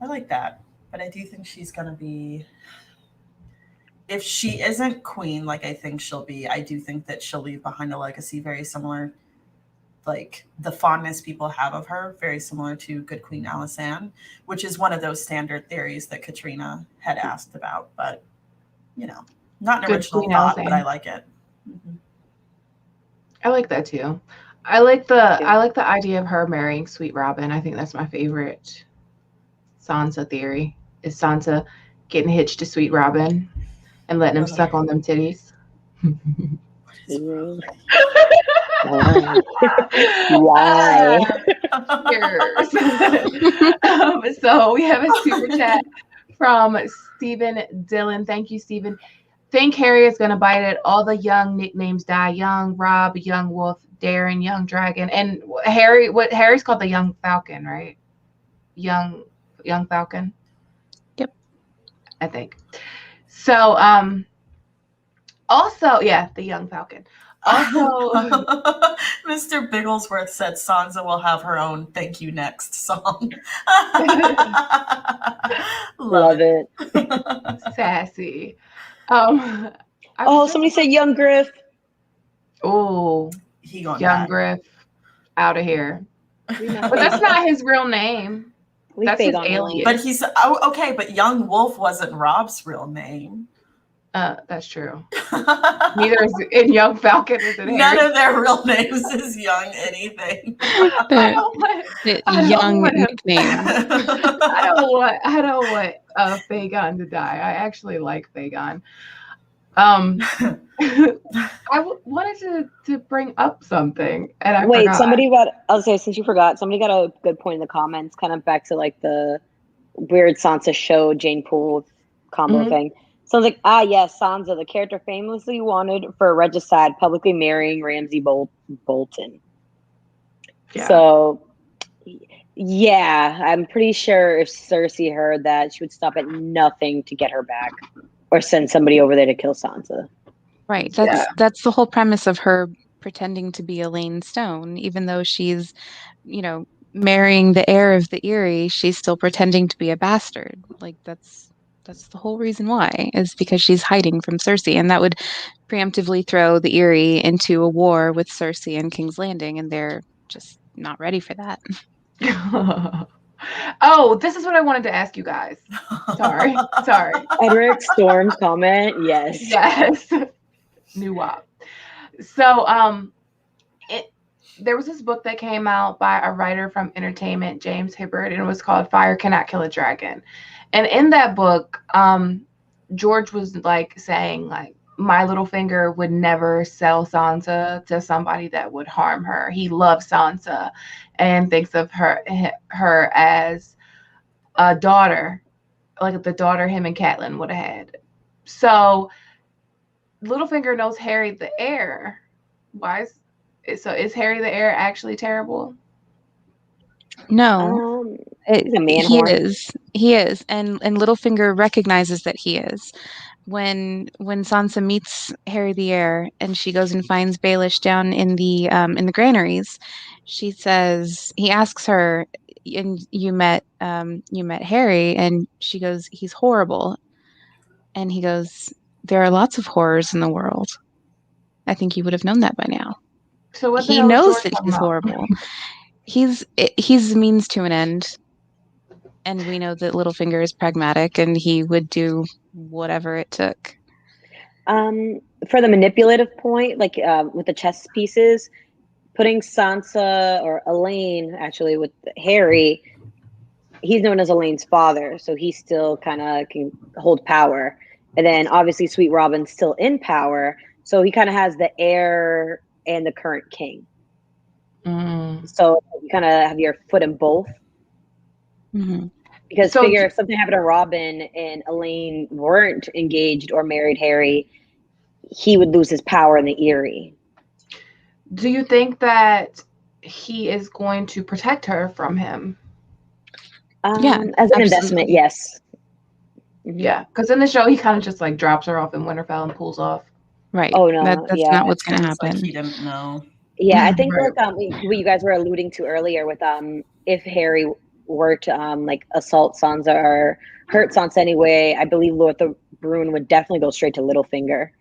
I like that, but I do think she's going to be, if she isn't queen like I think she'll be, I do think that she'll leave behind a legacy very similar like the fondness people have of her, very similar to Good Queen Alysanne, which is one of those standard theories that Katrina had asked about, but you know, not an Good original Queen thought, Alysanne. but I like it. Mhm. I like that too. I like the idea of her marrying Sweet Robin. I think that's my favorite Sansa theory. Is Sansa getting hitched to Sweet Robin and letting him suck on them titties? Why? Cheers. So we have a super chat from Stephen Dillon. Thank you, Stephen. Think Harry is going to bite it. All the young nicknames die. Young Rob, Young Wolf, Darren, Young Dragon, and Harry's called the Young Falcon, right? Young Falcon. Yep. I think. So also, yeah, the Young Falcon. Also, Mr. Bigglesworth said Sansa will have her own "Thank You Next" song. Love it. sassy. Somebody said Young Griff. Oh, He gonna Young die. Griff, out of here. But that's not his real name. That's his alias. But he's okay. But Young Wolf wasn't Rob's real name. That's true. Neither is in Young Falcon is it. None of their real names is Young anything. Young nickname. I don't want Fagon to die. I actually like Fagon. I wanted to bring up something, and I forgot. Since you forgot, somebody got a good point in the comments, kind of back to like the weird Sansa show Jane Poole combo thing. So like, yes, Sansa, the character famously wanted for a regicide, publicly marrying Ramsay Bolton. Yeah. So, yeah, I'm pretty sure if Cersei heard that, she would stop at nothing to get her back or send somebody over there to kill Sansa. Right. That's the whole premise of her pretending to be Elaine Stone, even though she's, marrying the heir of the Eyrie, she's still pretending to be a bastard. Like that's the whole reason why, is because she's hiding from Cersei, and that would preemptively throw the Eyrie into a war with Cersei and King's Landing, and they're just not ready for that. Oh, this is what I wanted to ask you guys. Sorry. Edric Storm's comment, yes. New WAP. So, there was this book that came out by a writer from entertainment, James Hibbert, and it was called Fire Cannot Kill a Dragon. And in that book, George was like saying, like, my little finger would never sell Sansa to somebody that would harm her. He loves Sansa and thinks of her as a daughter, like the daughter him and Catelyn would have had. So Littlefinger knows Harry the heir. Is Harry the heir actually terrible? No, he's a man. He is, and Littlefinger recognizes that he is. When Sansa meets Harry the heir, and she goes and finds Baelish down in the granaries, he asks her, "And you met Harry?" And she goes, "He's horrible." And he goes, "There are lots of horrors in the world. I think you would have known that by now." So what he knows that he's horrible. He's a means to an end, and we know that Littlefinger is pragmatic, and he would do whatever it took. For the manipulative point, like with the chess pieces, putting Sansa or Elaine actually with Harry, he's known as Elaine's father, so he still kind of can hold power. And then obviously Sweet Robin's still in power, so he kind of has the heir and the current king. So you kind of have your foot in both. Mm-hmm. Because figure if something happened to Robin and Elaine weren't engaged or married Harry, he would lose his power in the Eyrie. Do you think that he is going to protect her from him? Yeah, as an investment, yes. Yeah, because in the show he kind of just like drops her off in Winterfell and pulls off. Right. Oh no, that's not what's going to happen. Like he didn't know. Yeah, I think like what you guys were alluding to earlier with if Harry were to like assault Sansa or hurt Sansa anyway, I believe Lortha Brune would definitely go straight to Littlefinger,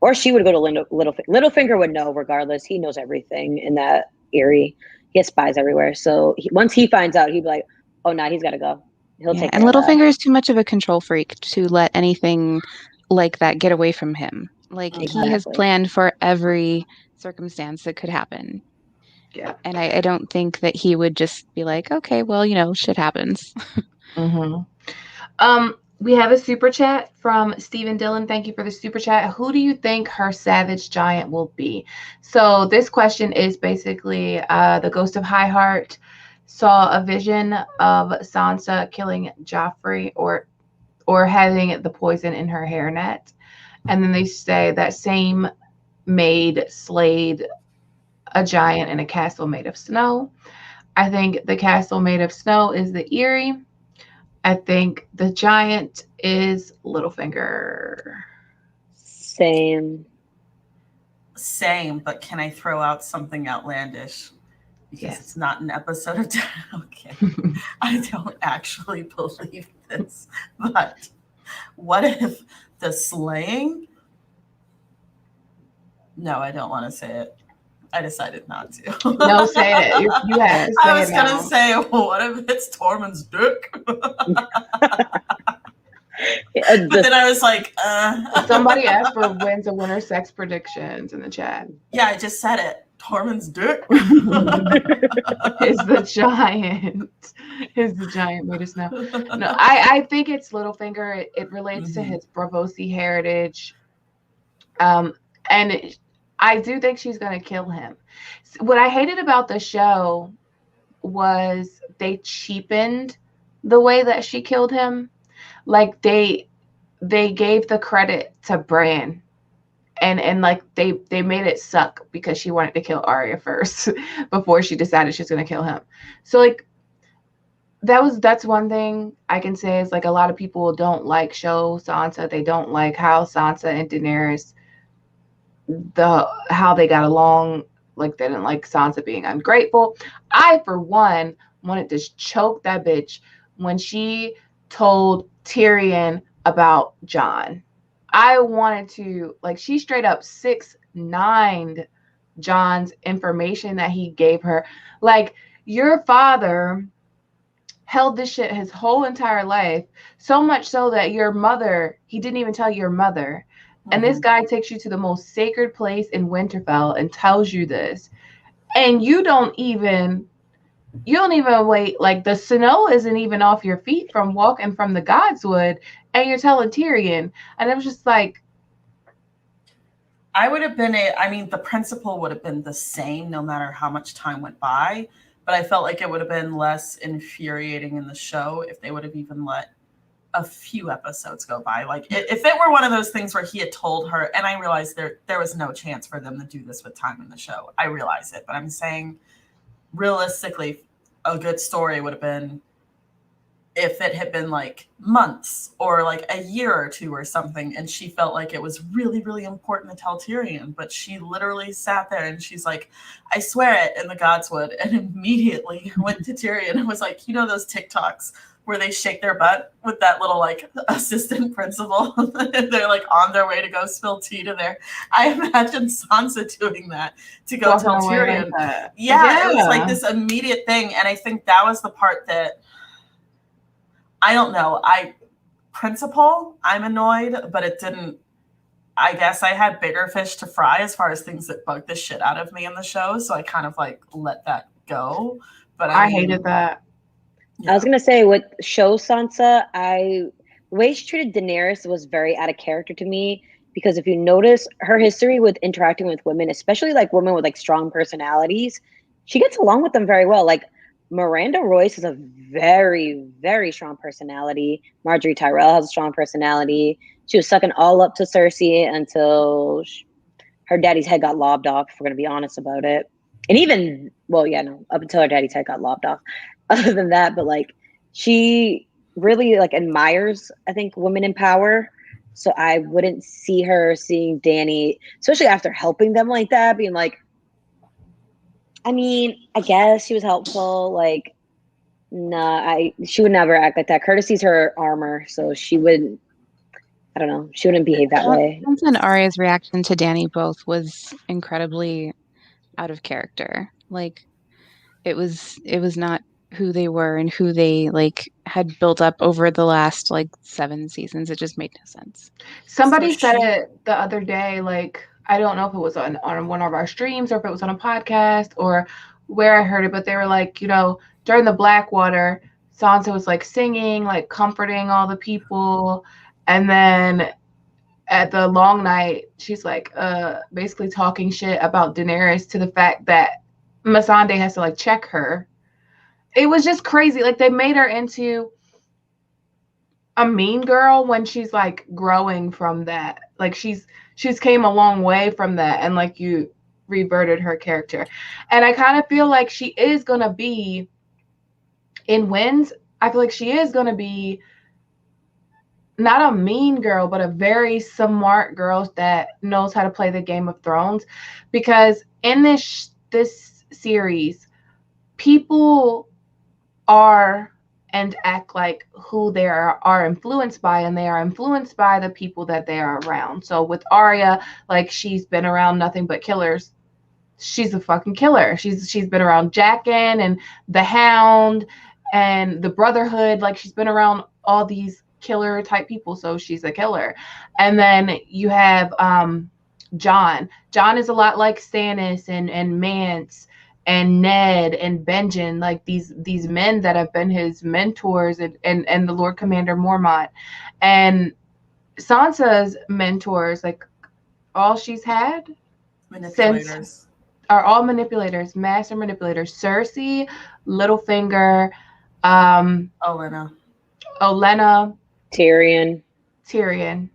or she would go to Littlefinger. Littlefinger would know regardless. He knows everything in that eerie. He has spies everywhere. So once he finds out, he'd be like, "Oh, nah, he's got to go. He'll take care and of that." Littlefinger is too much of a control freak to let anything like that get away from him. Like he has Exactly. planned for every circumstance that could happen. Yeah. And I don't think that he would just be like, okay, well, shit happens. We have a super chat from Stephen Dillon. Thank you for the super chat. Who do you think her savage giant will be? So this question is basically the Ghost of High Heart saw a vision of Sansa killing Joffrey or having the poison in her hairnet. And then they say that same maid slayed a giant in a castle made of snow. I think the castle made of snow is the Eyrie. I think the giant is Littlefinger. Same. But can I throw out something outlandish? Because it's not an episode of okay. I don't actually believe this. But what if the slaying? No, I don't want to say it. I decided not to. No, say it. You have to say I was it going now. to say, what if it's Tormund's dick? But then I was like, Somebody asked for wins and winner sex predictions in the chat. Yeah, I just said it. Tormund's dick is the giant. Is the giant made of snow? No, I think it's Littlefinger. It relates to his Braavosi heritage. And I do think she's going to kill him. What I hated about the show was they cheapened the way that she killed him. Like they gave the credit to Bran. And like they made it suck because she wanted to kill Arya first before she decided she's going to kill him. So like that's one thing I can say is like a lot of people don't like show Sansa. They don't like how Sansa and Daenerys how they got along. Like they didn't like Sansa being ungrateful. I for one wanted to choke that bitch when she told Tyrion about Jon. I wanted to, like, she straight up 6'9" Jon's information that he gave her. Like, your father held this shit his whole entire life, so much so that your mother, he didn't even tell your mother. And this guy takes you to the most sacred place in Winterfell and tells you this. And you don't even wait. Like, the snow isn't even off your feet from walking from the Godswood. And you're telling Tyrion. And it was just like, I would have been the principle would have been the same no matter how much time went by. But I felt like it would have been less infuriating in the show if they would have even let a few episodes go by. Like if it were one of those things where he had told her, and I realized there was no chance for them to do this with time in the show. I realize it, but I'm saying realistically, a good story would have been if it had been like months or like a year or two or something, and she felt like it was really, really important to tell Tyrion, but she literally sat there and she's like, I swear it in the Godswood, and immediately went to Tyrion and was like, those TikToks where they shake their butt with that little like assistant principal. They're like on their way to go spill tea to their. I imagine Sansa doing that to go tell Tyrion. Like yeah, it was like this immediate thing, and I think that was the part that I don't know. I'm annoyed, but it didn't. I guess I had bigger fish to fry as far as things that bugged the shit out of me in the show, so I kind of like let that go. But I hated that. Yeah. I was gonna say with show Sansa, the way she treated Daenerys was very out of character to me, because if you notice her history with interacting with women, especially like women with like strong personalities, she gets along with them very well. Like Miranda Royce has a very, very strong personality. Marjorie Tyrell has a strong personality. She was sucking all up to Cersei until her daddy's head got lobbed off, if we're gonna be honest about it. And even, up until her daddy's head got lobbed off. Other than that, but like she really like admires, I think, women in power. So I wouldn't see her seeing Dany, especially after helping them like that, being like, I mean, I guess she was helpful. Like, she would never act like that. Courtesy's her armor, so she wouldn't. I don't know. She wouldn't behave that way. Sansa and Arya's reaction to Dany both was incredibly out of character. Like it was not who they were and who they like had built up over the last like 7 seasons. It just made no sense. Somebody said it the other day, like, I don't know if it was on one of our streams or if it was on a podcast or where I heard it, but they were like, you know, during the Blackwater, Sansa was like singing, like comforting all the people. And then at the Long Night, she's like basically talking shit about Daenerys to the fact that Missandei has to like check her. It was just crazy. Like they made her into a mean girl when she's like growing from that. Like she's came a long way from that, and like you reverted her character. And I kind of feel like she is gonna be in Winds. I feel like she is gonna be not a mean girl, but a very smart girl that knows how to play the Game of Thrones. Because in this series, people are and act like who they are influenced by, and they are influenced by the people that they are around. So with Arya, like she's been around nothing but killers. She's a fucking killer. She's been around Jaqen and the Hound and the Brotherhood. Like she's been around all these killer type people, so she's a killer. And then you have Jon. Jon is a lot like Stannis and Mance and Ned and Benjen, like these men that have been his mentors, and the Lord Commander Mormont. And Sansa's mentors, like all she's had since are all manipulators, master manipulators. Cersei, Littlefinger, Olenna, Tyrion.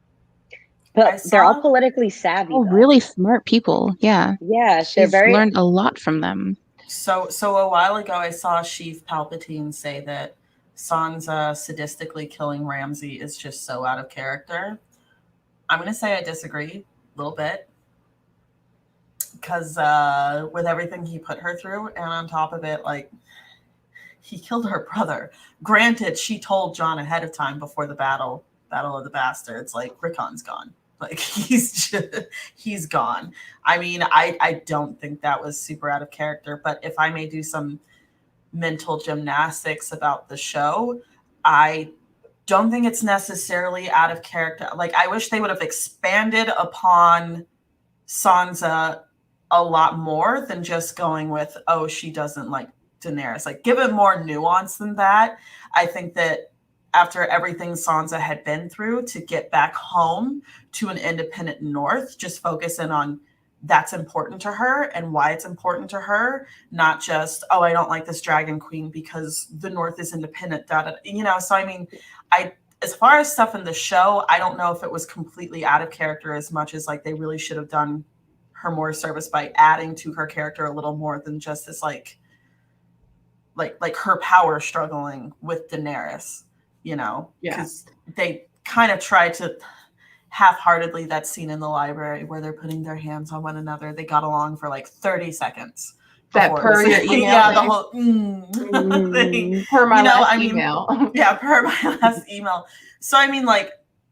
But they're all politically savvy. Oh, really smart people. Yeah. Yeah, she's learned a lot from them. So a while ago, I saw Sheev Palpatine say that Sansa sadistically killing Ramsay is just so out of character. I'm going to say I disagree a little bit. Because with everything he put her through, and on top of it, like, he killed her brother. Granted, she told Jon ahead of time before the Battle of the Bastards, like, Rickon's gone. Like, he's gone. I mean, I don't think that was super out of character, but if I may do some mental gymnastics about the show, I don't think it's necessarily out of character. Like, I wish they would have expanded upon Sansa a lot more than just going with, oh, she doesn't like Daenerys. Like, give it more nuance than that. I think that after everything Sansa had been through, to get back home to an independent North, just focus in on that's important to her and why it's important to her, not just, oh, I don't like this Dragon Queen because the North is independent, you know. So I mean, as far as stuff in the show, I don't know if it was completely out of character as much as like they really should have done her more service by adding to her character a little more than just this like her power struggling with Daenerys. You know, because they kind of tried to half-heartedly, that scene in the library where they're putting their hands on one another. They got along for like 30 seconds. That per your email. Yeah, the whole thing. Per my last email. Yeah, per my last email. So, I mean, like,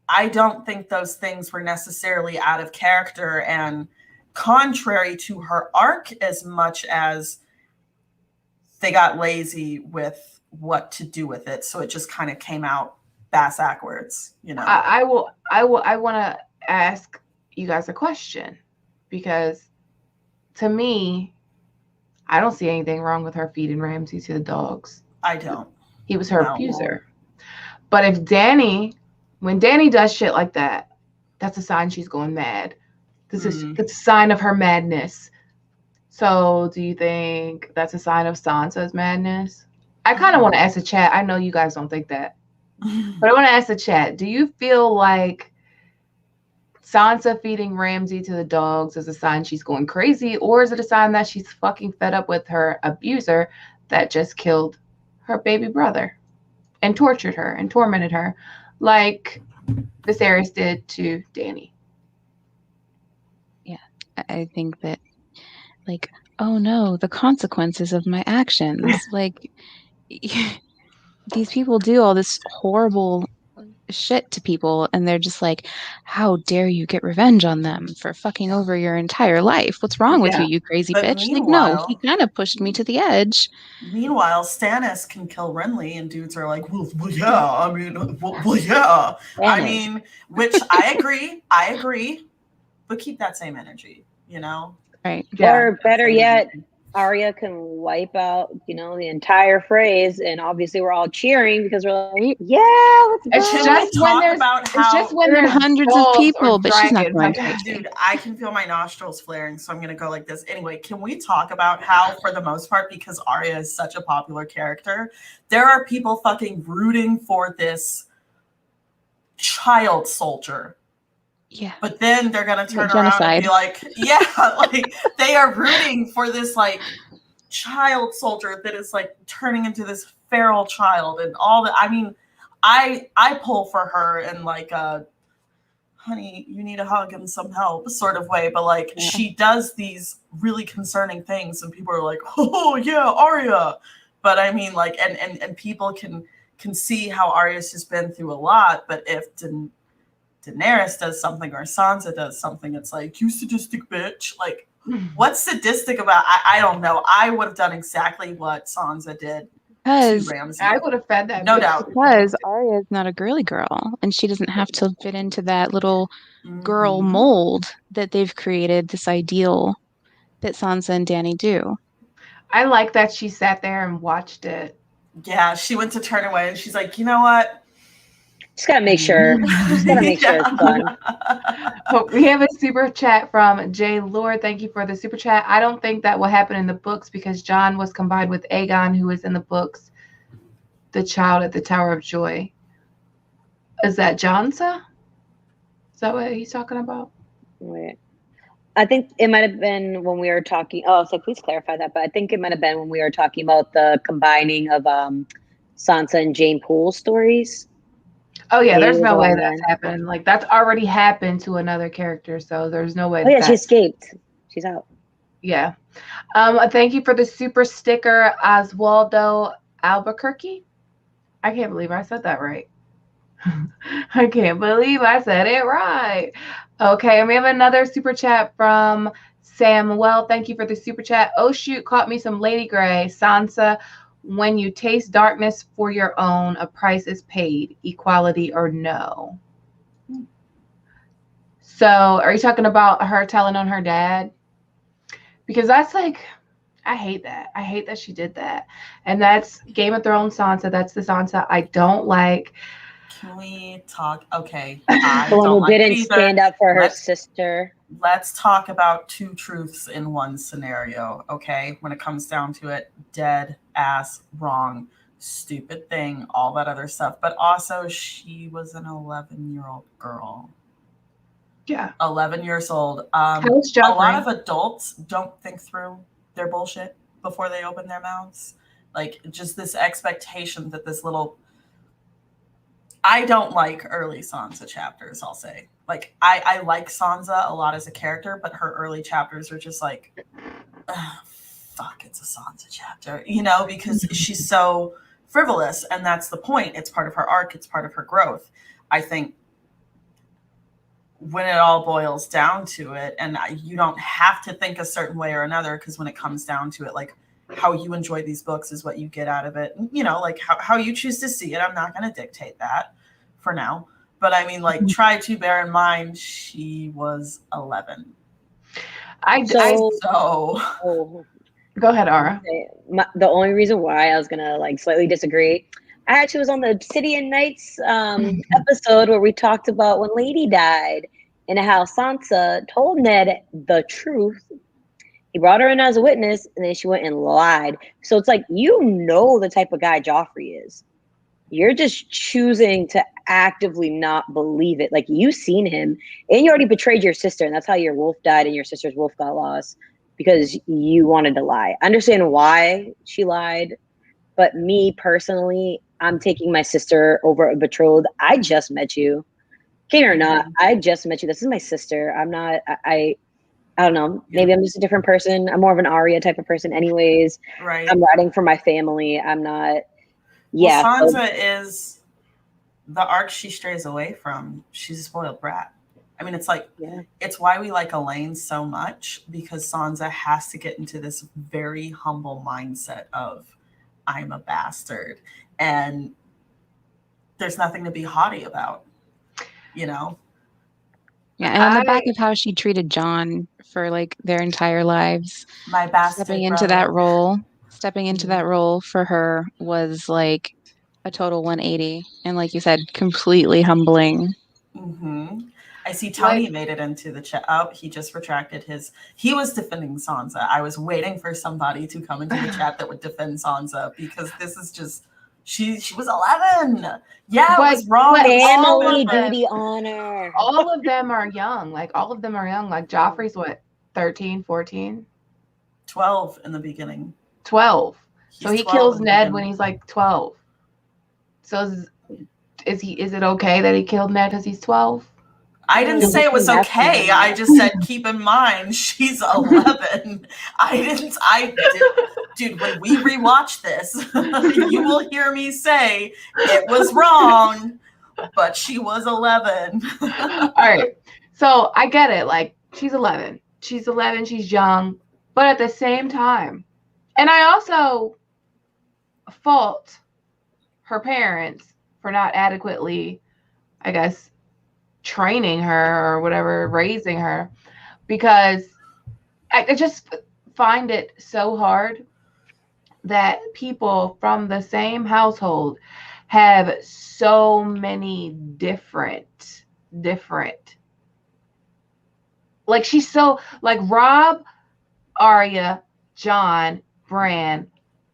I don't think those things were necessarily out of character and contrary to her arc as much as they got lazy with what to do with it, so it just kind of came out backwards, you know. I want to ask you guys a question, because to me, I don't see anything wrong with her feeding Ramsay to the dogs. I don't. He was her abuser. But if when Dany does shit like that, that's a sign she's going mad. It's a sign of her madness. So do you think that's a sign of Sansa's madness? I kind of want to ask the chat. I know you guys don't think that, but I want to ask the chat. Do you feel like Sansa feeding Ramsay to the dogs is a sign she's going crazy, or is it a sign that she's fucking fed up with her abuser that just killed her baby brother and tortured her and tormented her like Viserys did to Dany? Yeah, I think that, like, oh no, the consequences of my actions. Like, these people do all this horrible shit to people, and they're just like, how dare you get revenge on them for fucking over your entire life? What's wrong with you, you crazy But bitch? Like, no, he meanwhile, kind of pushed me to the edge. Stannis can kill Renly, and dudes are like, well yeah, I mean, well yeah. I mean, which I agree, but keep that same energy, you know? Right. Yeah. Or better yet, Arya can wipe out, you know, the entire phrase, and obviously we're all cheering because we're like, yeah, let's go. It's just when there's there's hundreds of people, but she's not going to. Dude, I can feel my nostrils flaring, so I'm gonna go like this. Anyway, can we talk about how, for the most part, because Arya is such a popular character, there are people fucking rooting for this child soldier. Yeah. But then they're gonna turn around and be like, yeah, like they are rooting for this like child soldier that is like turning into this feral child and all that. I mean, I pull for her in like a honey, you need a hug and some help sort of way, but like she does these really concerning things and people are like, oh yeah, Arya. But I mean, like, and people can see how Arya's just been through a lot, but if Daenerys does something or Sansa does something, it's like, you sadistic bitch. Like, what's sadistic about? I don't know. I would have done exactly what Sansa did to Ramsay. I would have fed that. No doubt. Because Arya is not a girly girl, and she doesn't have to fit into that little girl mold that they've created, this ideal that Sansa and Dany do. I like that she sat there and watched it. Yeah, she went to turn away and she's like, you know what? Just gotta make sure. Just gotta make sure it's fun. We have a super chat from Jay Lord. Thank you for the super chat. I don't think that will happen in the books because Jon was combined with Aegon, who is in the books, the child at the Tower of Joy. Is that Sansa? Is that what he's talking about? Wait. I think it might have been when we were talking. Oh, so please clarify that. But I think it might have been when we were talking about the combining of Sansa and Jane Poole's stories. Oh yeah, there's no way that's happened. Like that's already happened to another character, so there's no way. Oh yeah, she escaped. She's out. Yeah. Thank you for the super sticker, Oswaldo Albuquerque. I can't believe I said that right. I can't believe I said it right. Okay, and we have another super chat from Samuel. Thank you for the super chat. Oh shoot, caught me some Lady Grey. Sansa, when you taste darkness for your own, a price is paid, equality or no. So are you talking about her telling on her dad? Because that's like, I hate that. I hate that she did that. And that's Game of Thrones Sansa. That's the Sansa I don't like. Can we talk? Okay. The one who didn't stand up for her sister. Let's talk about two truths in one scenario, okay? When it comes down to it, dead ass wrong, stupid thing, all that other stuff. But also, she was an 11-year-old girl. Yeah. 11 years old. A lot of adults don't think through their bullshit before they open their mouths. Like, just this expectation that this little... I don't like early Sansa chapters, I'll say. Like, I like Sansa a lot as a character, but her early chapters are just like, fuck, it's a Sansa chapter, you know, because she's so frivolous, and that's the point. It's part of her arc. It's part of her growth. I think when it all boils down to it, and you don't have to think a certain way or another, because when it comes down to it, like, how you enjoy these books is what you get out of it. You know, like how you choose to see it. I'm not going to dictate that for now. But I mean, like, try to bear in mind she was 11. Go ahead, Ara. The only reason why I was going to like slightly disagree, I actually was on the City and Knights episode where we talked about when Lady died and how Sansa told Ned the truth. He brought her in as a witness, and then she went and lied. So it's like, you know the type of guy Joffrey is. You're just choosing to actively not believe it. Like, you've seen him, and you already betrayed your sister, and that's how your wolf died and your sister's wolf got lost, because you wanted to lie. I understand why she lied, but me personally, I'm taking my sister over a betrothed. I just met you. King or not, I just met you. This is my sister. I'm not, I don't know. Maybe I'm just a different person. I'm more of an Arya type of person anyways. Right. I'm writing for my family. I'm not. Yeah. Well, Sansa is the arc she strays away from, she's a spoiled brat. I mean, it's like, Yeah. it's why we like Elaine so much, because Sansa has to get into this very humble mindset of, I'm a bastard. And there's nothing to be haughty about, you know? Yeah, and on the back of how she treated John for like their entire lives, My bastard stepping into that role for her was like a total 180, and like you said, completely humbling. Mm-hmm. I see Tony made it into the chat. Oh, he just retracted his. He was defending Sansa. I was waiting for somebody to come into the chat that would defend Sansa, because this is just, she was 11. Yeah, it was wrong. Family duty honor. All of them are young. Like, all of them are young. Like, Joffrey's what, 13, 14? 12 in the beginning. 12. So he kills Ned when beginning. he's like 12. So is it okay that he killed Ned because he's 12? I didn't say it was okay. I just said, keep in mind, she's 11. Dude, when we rewatch this, you will hear me say it was wrong, but she was 11. All right. So I get it. Like, she's 11. She's 11. She's young. But at the same time, and I also fault her parents for not adequately, I guess, training her or whatever, raising her, because I just find it so hard that people from the same household have so many different, like, she's so, like, Rob, Arya, John, Bran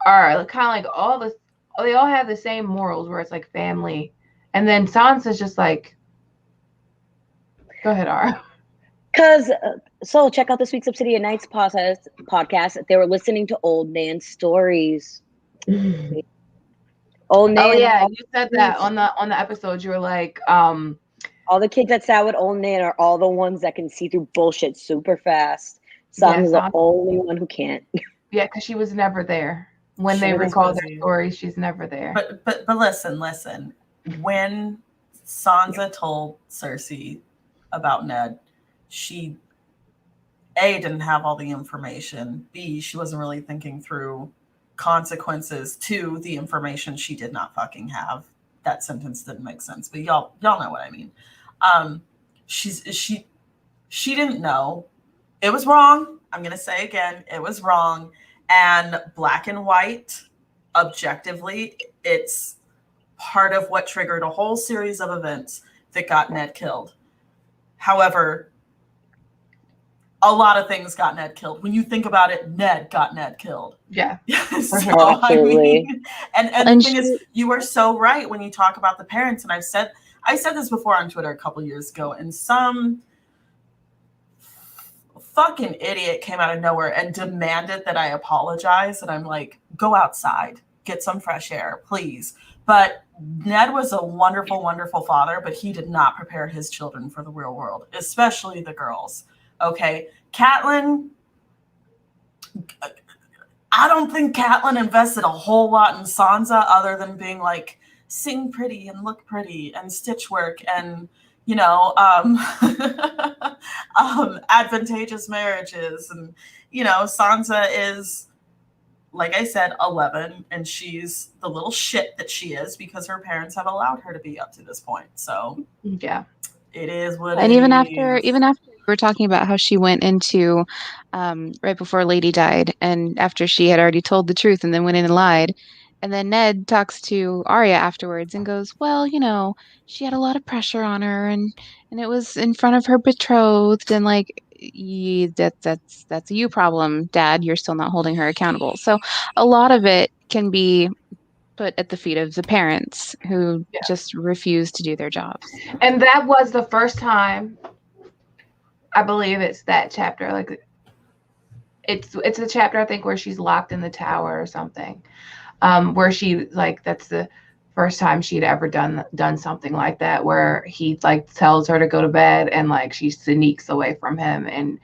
are kind of like they all have the same morals where it's like family, and then Sansa's just like, go ahead, Ara. Because, so check out this week's Obsidian Nights podcast. They were listening to Old Nan's stories. Old Nan. Oh yeah, you said that on the episode. You were like, all the kids that sat with Old Nan are all the ones that can see through bullshit super fast. Sansa's the only one who can't. Yeah, because she was never there. When they recall their stories, she's never there. But listen. When Sansa told Cersei about Ned, she A, didn't have all the information. B, she wasn't really thinking through consequences to the information she did not fucking have. That sentence didn't make sense, but y'all know what I mean. She didn't know. It was wrong. I'm gonna say again, it was wrong. And black and white, objectively, it's part of what triggered a whole series of events that got Ned killed. However, a lot of things got Ned killed. When you think about it, Ned got Ned killed. Yeah. So, I mean, and the thing is, you are so right when you talk about the parents. And I said this before on Twitter a couple years ago, and some fucking idiot came out of nowhere and demanded that I apologize. And I'm like, go outside, get some fresh air, please. But Ned was a wonderful, wonderful father, but he did not prepare his children for the real world, especially the girls. Okay. Catelyn, I don't think Catelyn invested a whole lot in Sansa other than being like, sing pretty and look pretty and stitch work and, you know, advantageous marriages. And, you know, Sansa is, like I said, 11, and she's the little shit that she is because her parents have allowed her to be up to this point. So yeah, it is what and it even is. after we were talking about how she went into right before Lady died, and after she had already told the truth and then went in and lied, and then Ned talks to Arya afterwards and goes, well, you know, she had a lot of pressure on her, and it was in front of her betrothed, and like, that's a you problem, Dad. You're still not holding her accountable. So a lot of it can be put at the feet of the parents who just refuse to do their jobs. And that was the first time, I believe it's that chapter, like it's a chapter, I think, where she's locked in the tower or something, where she, like, that's the first time she'd ever done something like that, where he like tells her to go to bed and like she sneaks away from him and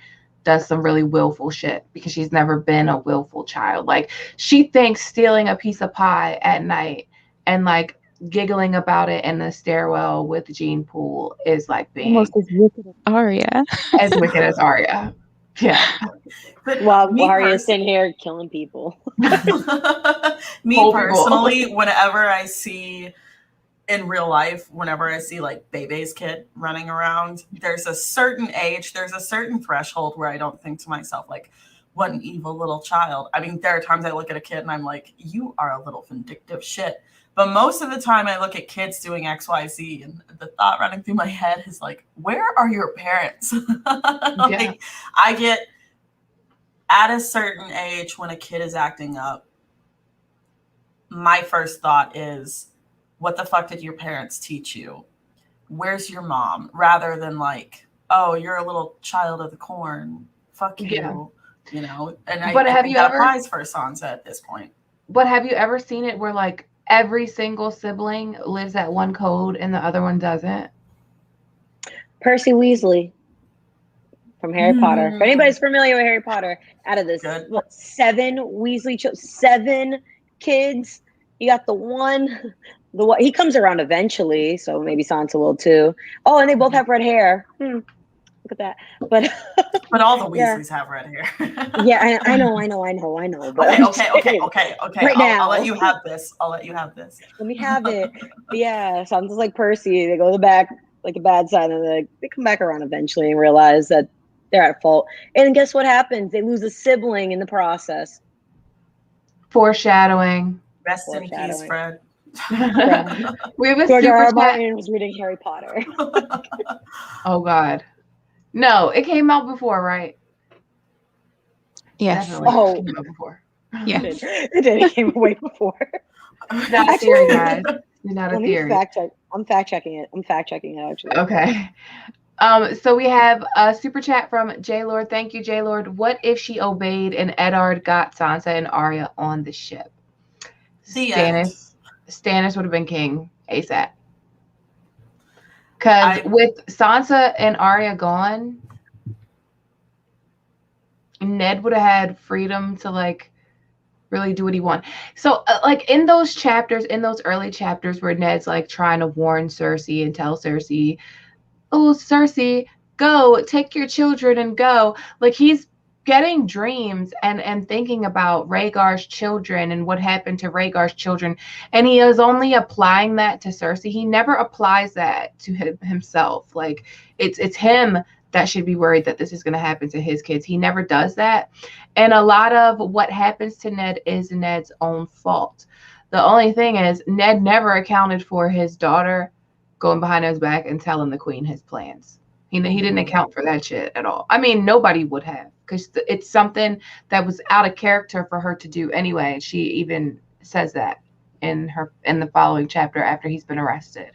does some really willful shit because she's never been a willful child. Like, she thinks stealing a piece of pie at night and like giggling about it in the stairwell with Gene Poole is like being Almost as wicked as Arya. as wicked as Arya. Yeah. But While me Arya's sitting here killing people. me Whole personally, people. whenever I see in real life, whenever I see like Bebe's kid running around, there's a certain age, there's a certain threshold where I don't think to myself, like, what an evil little child. I mean, there are times I look at a kid and I'm like, you are a little vindictive shit. But most of the time I look at kids doing XYZ and the thought running through my head is like, where are your parents? Like, I get at a certain age when a kid is acting up, my first thought is, what the fuck did your parents teach you? Where's your mom? Rather than like, oh, you're a little child of the corn. Fuck you. You know, and I think that applies for Sansa at this point. But have you ever seen it where like every single sibling lives at one code and the other one doesn't? Percy Weasley from Harry Potter. If anybody's familiar with Harry Potter, out of this, what, 7 Weasley children, 7 kids, you got the one, he comes around eventually, so maybe Sansa will too. Oh, and they both have red hair. Look at that. But all the Weasleys have red hair. Yeah, I know. But okay. Right now. I'll let you have this. Let me have it. But yeah, Sansa's like Percy. They go to the back, like a bad side, and they come back around eventually and realize that they're at fault. And guess what happens? They lose a sibling in the process. Foreshadowing. Rest in peace, Fred. We have a George super R. R. chat. Martin was reading Harry Potter. Oh God. No, it came out before, right? Yes. Definitely. Oh. It came out before. Yeah. It did. It came way before. Not a theory, guys. Not a theory. I'm fact checking it. Actually. Okay. So we have a super chat from J Lord. Thank you, J Lord. What if she obeyed and Eddard got Sansa and Arya on the ship? Stannis would have been king ASAP. Because with Sansa and Arya gone, Ned would have had freedom to like really do what he wanted. So like in those chapters, in those early chapters where Ned's like trying to warn Cersei and tell Cersei, oh, Cersei, go take your children and go. Like he's getting dreams and thinking about Rhaegar's children and what happened to Rhaegar's children. And he is only applying that to Cersei. He never applies that to himself. Like it's him that should be worried that this is going to happen to his kids. He never does that. And a lot of what happens to Ned is Ned's own fault. The only thing is Ned never accounted for his daughter going behind his back and telling the queen his plans. He didn't account for that shit at all. I mean, nobody would have, because it's something that was out of character for her to do anyway. She even says that in the following chapter after he's been arrested.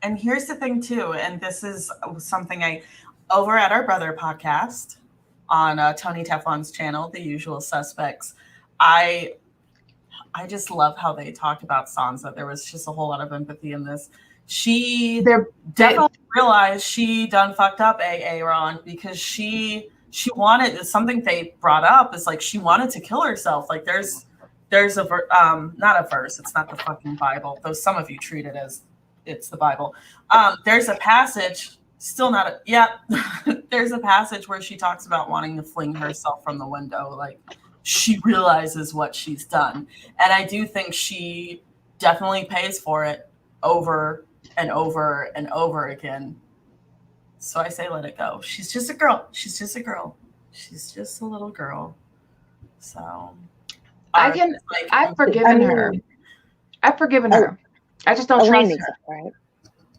And here's the thing too, and this is something over at our brother podcast on Tony Teflon's channel, The Usual Suspects, I just love how they talked about Sansa. There was just a whole lot of empathy in this. She definitely realized she done fucked up Aaron, because she wanted, something they brought up is like she wanted to kill herself. Like there's a not a verse, it's not the fucking Bible, though some of you treat it as it's the Bible. There's a passage, still not a, yeah. There's a passage where she talks about wanting to fling herself from the window. Like she realizes what she's done, and I do think she definitely pays for it over and over and over again. So I say let it go. She's just a girl. She's just a little girl. So I've forgiven her. I've forgiven her. I just don't trust her. Right?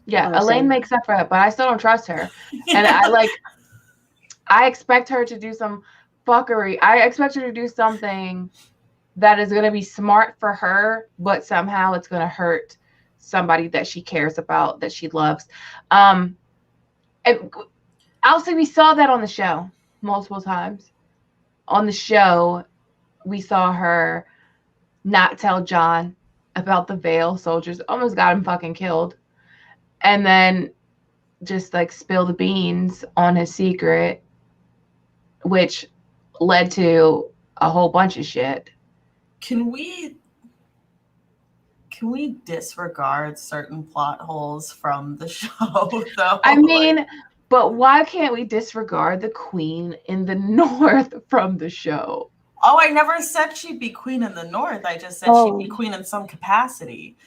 Yeah, Elaine makes up for it, but I still don't trust her. And I expect her to do some fuckery. I expect her to do something that is going to be smart for her, but somehow it's going to hurt somebody that she cares about, that she loves. And I'll say we saw that on the show multiple times. On the show, we saw her not tell Jon about the Vale soldiers, almost got him fucking killed, and then just like spill the beans on his secret, which led to a whole bunch of shit. Can we Can we disregard certain plot holes from the show, though? I mean, but why can't we disregard the queen in the north from the show? Oh, I never said she'd be queen in the north. I just said she'd be queen in some capacity.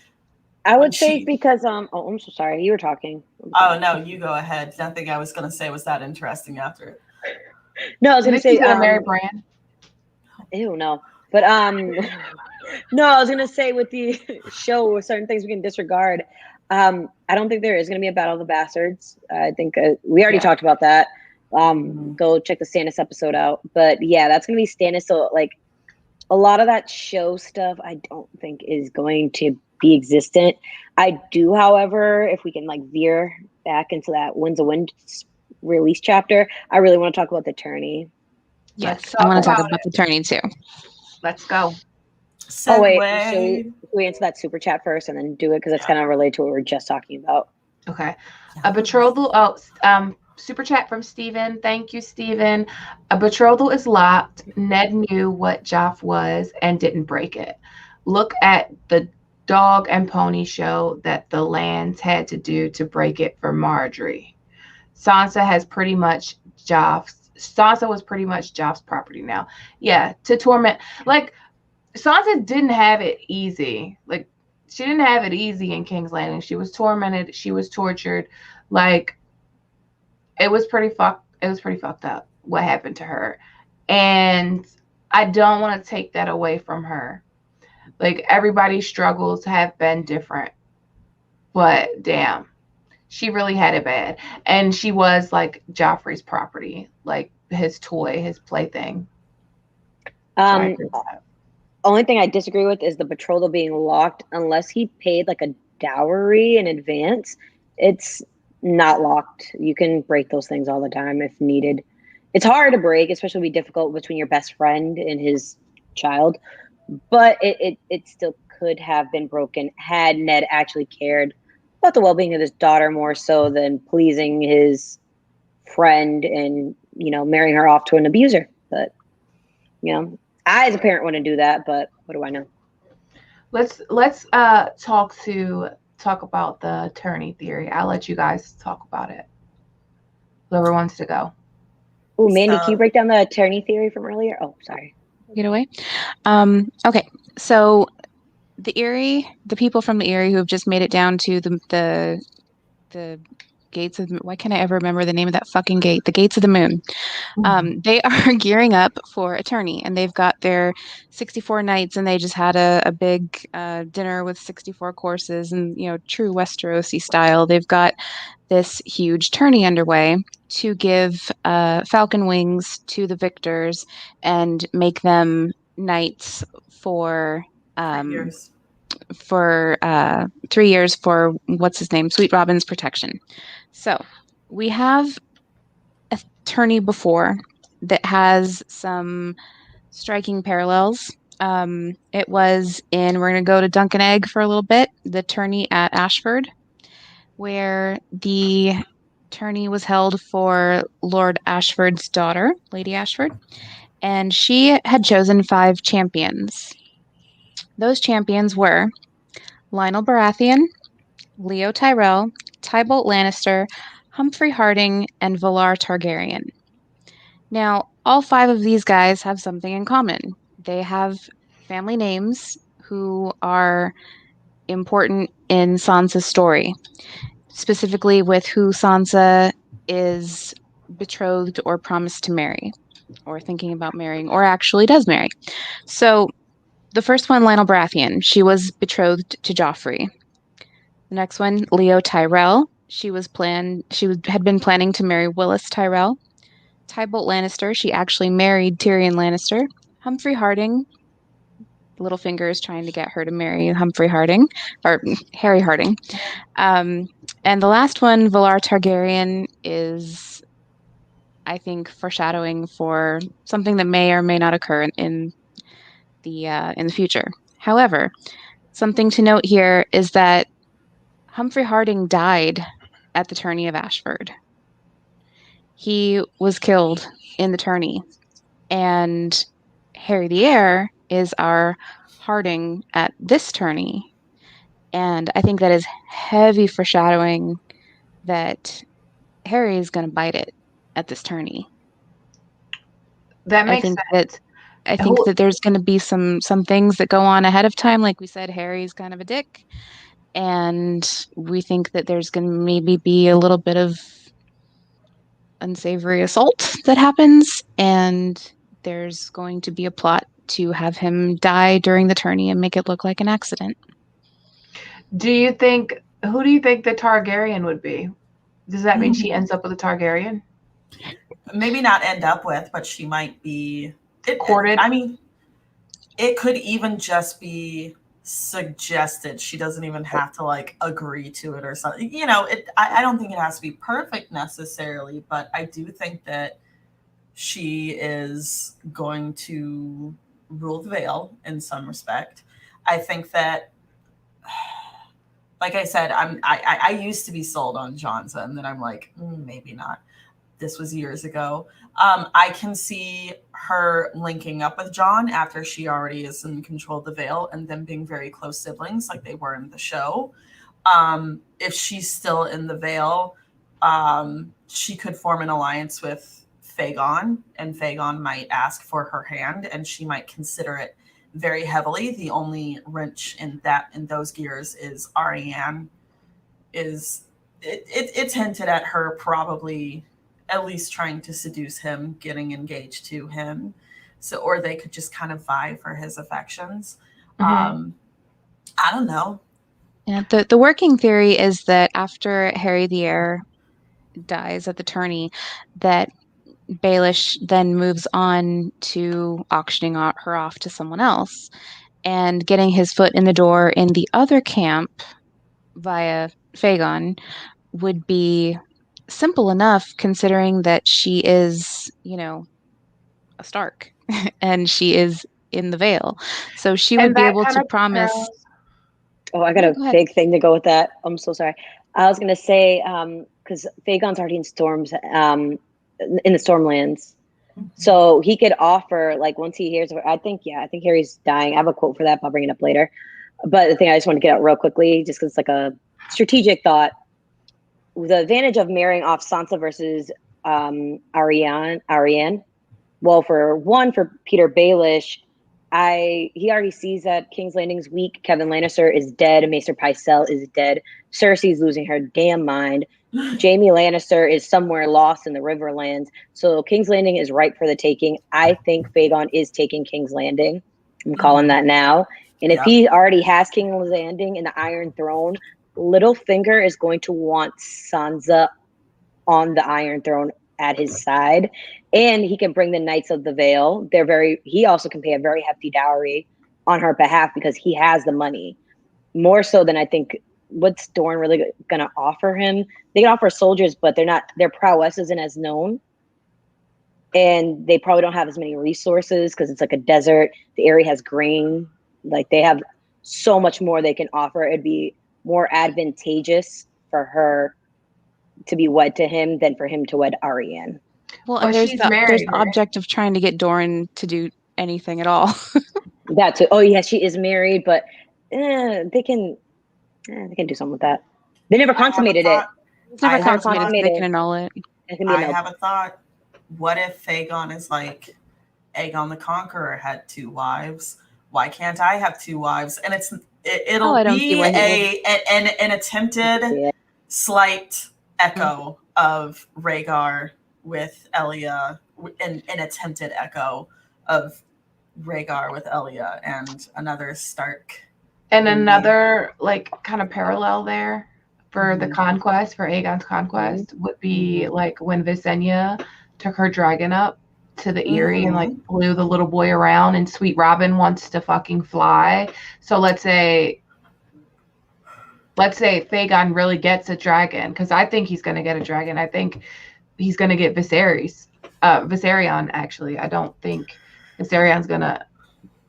I would say it's because I'm so sorry. You were talking. Oh no, you go ahead. Nothing I was gonna say was that interesting after. No, I was gonna say Mary Brand. Ew, no. But no, I was gonna say with the show with certain things we can disregard. I don't think there is gonna be a Battle of the Bastards. I think we already talked about that. Go check the Stannis episode out. But yeah, that's gonna be Stannis. So like a lot of that show stuff, I don't think is going to be existent. I do, however, if we can like veer back into that Winds of Wind release chapter, I really want to talk about the tourney. Yes, I want to talk about the tourney too. Let's go. Oh wait, should we answer that super chat first and then do it because it's kind of related to what we were just talking about. Okay. A betrothal. Super chat from Steven. Thank you, Steven. A betrothal is locked. Ned knew what Joff was and didn't break it. Look at the dog and pony show that the Lands had to do to break it for Marjorie. Sansa was pretty much Joff's property now. Yeah, to torment. Like, Sansa didn't have it easy. Like, she didn't have it easy in King's Landing. She was tormented. She was tortured. Like, it was pretty fucked up what happened to her. And I don't want to take that away from her. Like, everybody's struggles have been different. But damn, she really had it bad. And she was like Joffrey's property, like his toy, his plaything. Only thing I disagree with is the betrothal being locked unless he paid like a dowry in advance. It's not locked. You can break those things all the time if needed. It's hard to break, especially be difficult between your best friend and his child. But it still could have been broken had Ned actually cared about the well-being of his daughter more so than pleasing his friend and, you know, marrying her off to an abuser. But, you know, I as a parent wouldn't do that, but what do I know? Let's talk about the attorney theory. I'll let you guys talk about it. Whoever wants to go. Oh, Mandy, can you break down the attorney theory from earlier? Oh, sorry. Get away. Okay, so the people from the Eyrie who have just made it down to the gates of, why can't I ever remember the name of that fucking gate? The Gates of the Moon. They are gearing up for a tourney, and they've got their 64 knights, and they just had a big dinner with 64 courses, and, you know, true Westerosi style. They've got this huge tourney underway to give falcon wings to the victors and make them knights for 3 years for what's his name, Sweet Robin's protection. So we have a tourney before that has some striking parallels. It was we're going to go to Dunk and Egg for a little bit, the tourney at Ashford, where the tourney was held for Lord Ashford's daughter, Lady Ashford, and she had chosen 5 champions. Those champions were Lionel Baratheon, Leo Tyrell, Tybolt Lannister, Humphrey Harding, and Valar Targaryen. Now, all 5 of these guys have something in common. They have family names who are important in Sansa's story, specifically with who Sansa is betrothed or promised to marry, or thinking about marrying, or actually does marry. So the first one, Lionel Baratheon, she was betrothed to Joffrey. The next one, Leo Tyrell, had been planning to marry Willis Tyrell. Tybolt Lannister, she actually married Tyrion Lannister. Humphrey Harding, Littlefinger is trying to get her to marry Humphrey Harding, or Harry Harding. And the last one, Valar Targaryen, is, I think, foreshadowing for something that may or may not occur in the future. However, something to note here is that Humphrey Harding died at the tourney of Ashford. He was killed in the tourney, and Harry the Heir is our Harding at this tourney. And I think that is heavy foreshadowing that Harry is going to bite it at this tourney. That makes sense. I think that there's going to be some things that go on ahead of time. Like we said, Harry's kind of a dick. And we think that there's going to maybe be a little bit of unsavory assault that happens. And there's going to be a plot to have him die during the tourney and make it look like an accident. Who do you think the Targaryen would be? Does that mean she ends up with a Targaryen? Maybe not end up with, but she might be courted. I mean, it could even just be suggested. She doesn't even have to like agree to it or something. You know, I don't think it has to be perfect necessarily, but I do think that she is going to rule the Vale in some respect. I think that, like I said, I used to be sold on Sansa, and then I'm like, maybe not. This was years ago. I can see her linking up with Jon after she already is in control of the Vale, and them being very close siblings like they were in the show. If she's still in the Vale, she could form an alliance with Fagon, and Fagon might ask for her hand, and she might consider it very heavily. The only wrench in those gears is Arianne. It's hinted at her probably at least trying to seduce him, getting engaged to him. So, or they could just kind of vie for his affections. I don't know. Yeah, the working theory is that after Harry the Heir dies at the tourney, that Baelish then moves on to auctioning her off to someone else and getting his foot in the door in the other camp via Fagon would be simple enough, considering that she is, a Stark and she is in the Vale. So she would be able to promise. Oh, I got a big thing to go with that. I'm so sorry. I was going to say, because Fagon's already in storms, in the Stormlands. So he could offer, like, once he hears, I think Harry's dying. I have a quote for that, but I'll bring it up later. But the thing I just want to get out real quickly, just because it's like a strategic thought. The advantage of marrying off Sansa versus Arianne. Well, for Peter Baelish, he already sees that King's Landing's weak. Kevin Lannister is dead. Maester Pycelle is dead. Cersei's losing her damn mind. Jaime Lannister is somewhere lost in the Riverlands. So King's Landing is ripe for the taking. I think Fagon is taking King's Landing. I'm calling that now. And if he already has King's Landing and the Iron Throne, Littlefinger is going to want Sansa on the Iron Throne at his side. And he can bring the Knights of the Vale. He also can pay a very hefty dowry on her behalf because he has the money. More so than I think what's Dorne really going to offer him. They can offer soldiers, but their prowess isn't as known. And they probably don't have as many resources because it's like a desert. The area has grain. Like they have so much more they can offer. It'd be more advantageous for her to be wed to him than for him to wed Arianne. Well, there's the object of trying to get Dorne to do anything at all. That too. Oh yeah, she is married, but they can do something with that. They never consummated it. It's never consummated. They can annul it. I have a thought. What if Fagon is like Aegon the Conqueror had 2 wives? Why can't I have 2 wives? And it'll be an attempted slight echo of Rhaegar with Elia, an attempted echo of Rhaegar with Elia, and another Stark. And another like kind of parallel there for the conquest, for Aegon's conquest, would be like when Visenya took her dragon up to the Eyrie and like flew the little boy around, and Sweet Robin wants to fucking fly. So let's say Fagon really gets a dragon, because I think he's going to get a dragon. I think he's going to get Viserion, actually. I don't think Viserion's going to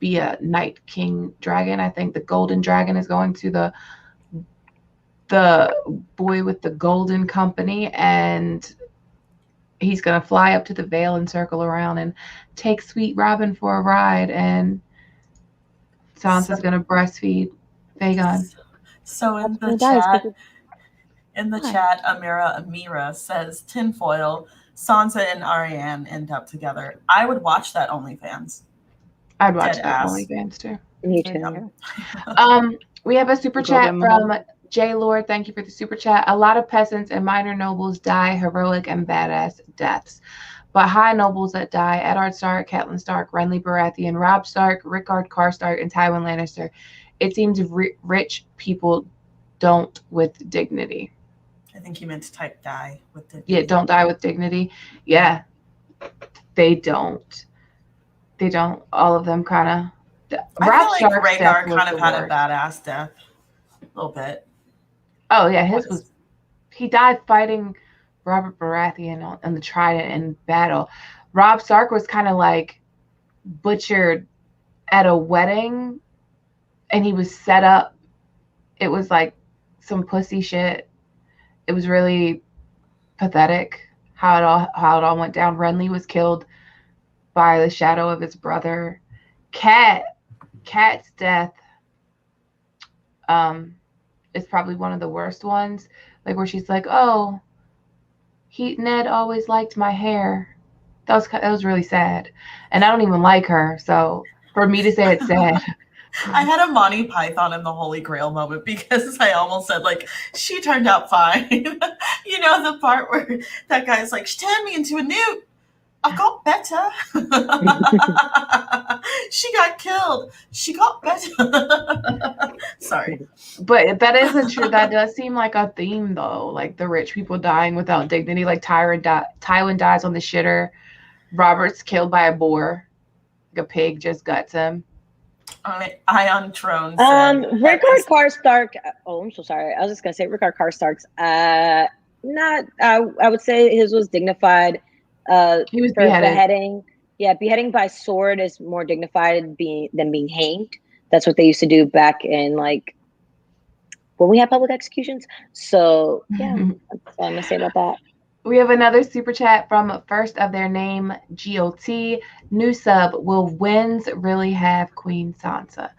be a Night King dragon. I think the golden dragon is going to the boy with the golden company, and he's going to fly up to the Vale and circle around and take Sweet Robin for a ride, and Sansa's going to breastfeed Fagon. So in the chat, Amira says tinfoil, Sansa and Ariane end up together. I would watch that OnlyFans. I'd watch that OnlyFans too. Me too. We have a super chat from J Lord. Thank you for the super chat. A lot of peasants and minor nobles die heroic and badass deaths, but high nobles that die: Eddard Stark, Catelyn Stark, Renly Baratheon, Robb Stark, Rickard Karstark, and Tywin Lannister. It seems rich people don't with dignity. I think you meant to type die with dignity. Yeah, don't die with dignity. Yeah, they don't. They don't. All of them kind of. I feel like Rhaegar kind of had a badass death. A little bit. Oh, yeah. He died fighting Robert Baratheon on the Trident in battle. Robb Stark was kind of like butchered at a wedding, and he was set up. It was like some pussy shit. It was really pathetic how it all went down. Renly was killed by the shadow of his brother. Kat's death is probably one of the worst ones, like where she's like, "Oh, Ned always liked my hair." That was really sad, and I don't even like her, so for me to say it's sad. I had a Monty Python and the Holy Grail moment because I almost said, like, she turned out fine. You know, the part where that guy's like, she turned me into a newt. I got better. She got killed. She got better. Sorry. But that isn't true. That does seem like a theme, though. Like the rich people dying without dignity. Like Tywin dies on the shitter. Robert's killed by a boar. Like a pig just guts him. Ion Trone. Rickard Karstark. Oh, I'm so sorry. I was just gonna say Rickard Karstark's. Not. I would say his was dignified. He was beheaded. Beheading. Yeah, beheading by sword is more dignified than being hanged. That's what they used to do back in like when we had public executions. So yeah, that's all I'm gonna say about that. We have another super chat from first of their name, GOT. New sub, will Winds really have Queen Sansa?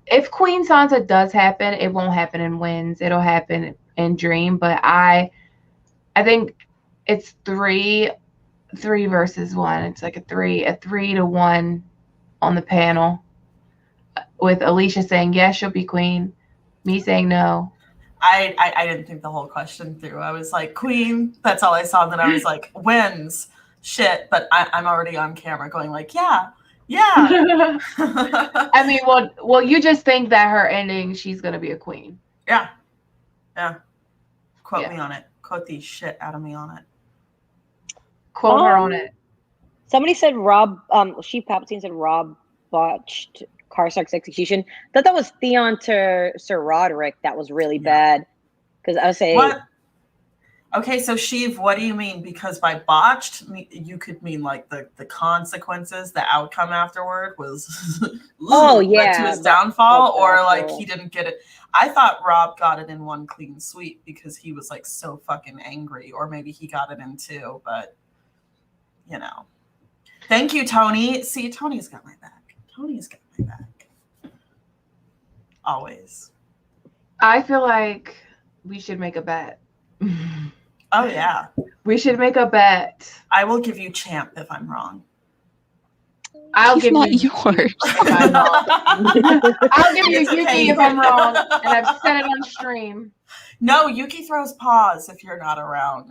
If Queen Sansa does happen, it won't happen in Winds. It'll happen in Dream. But I think it's three versus one. It's like a 3-1 on the panel, with Alicia saying yes, she'll be queen, me saying no. I didn't think the whole question through. I was like, queen, that's all I saw. And then I was like, wins, shit. But I'm already on camera going like, yeah. I mean, well, you just think that her ending, she's gonna be a queen. Yeah. Quote me on it. Quote the shit out of me on it. Quote her on it. Somebody said Chief Palpatine said Robb botched Karstark's execution. I thought that was Theon to Sir Roderick. That was really bad. Because I would say what? Okay, so Sheev, what do you mean? Because by botched, you could mean like the consequences, the outcome afterward was led to his downfall, or like he didn't get it. I thought Robb got it in one clean sweep because he was like so fucking angry, or maybe he got it in two, but you know. Thank you, Tony. See, Tony's got my back. Tony's got my back. Always. I feel like we should make a bet. Oh, yeah. We should make a bet. I will give you champ if I'm wrong. I'll give not you yours. I'll give you Yuki if I'm wrong, and I've said it on stream. No, Yuki throws paws if you're not around.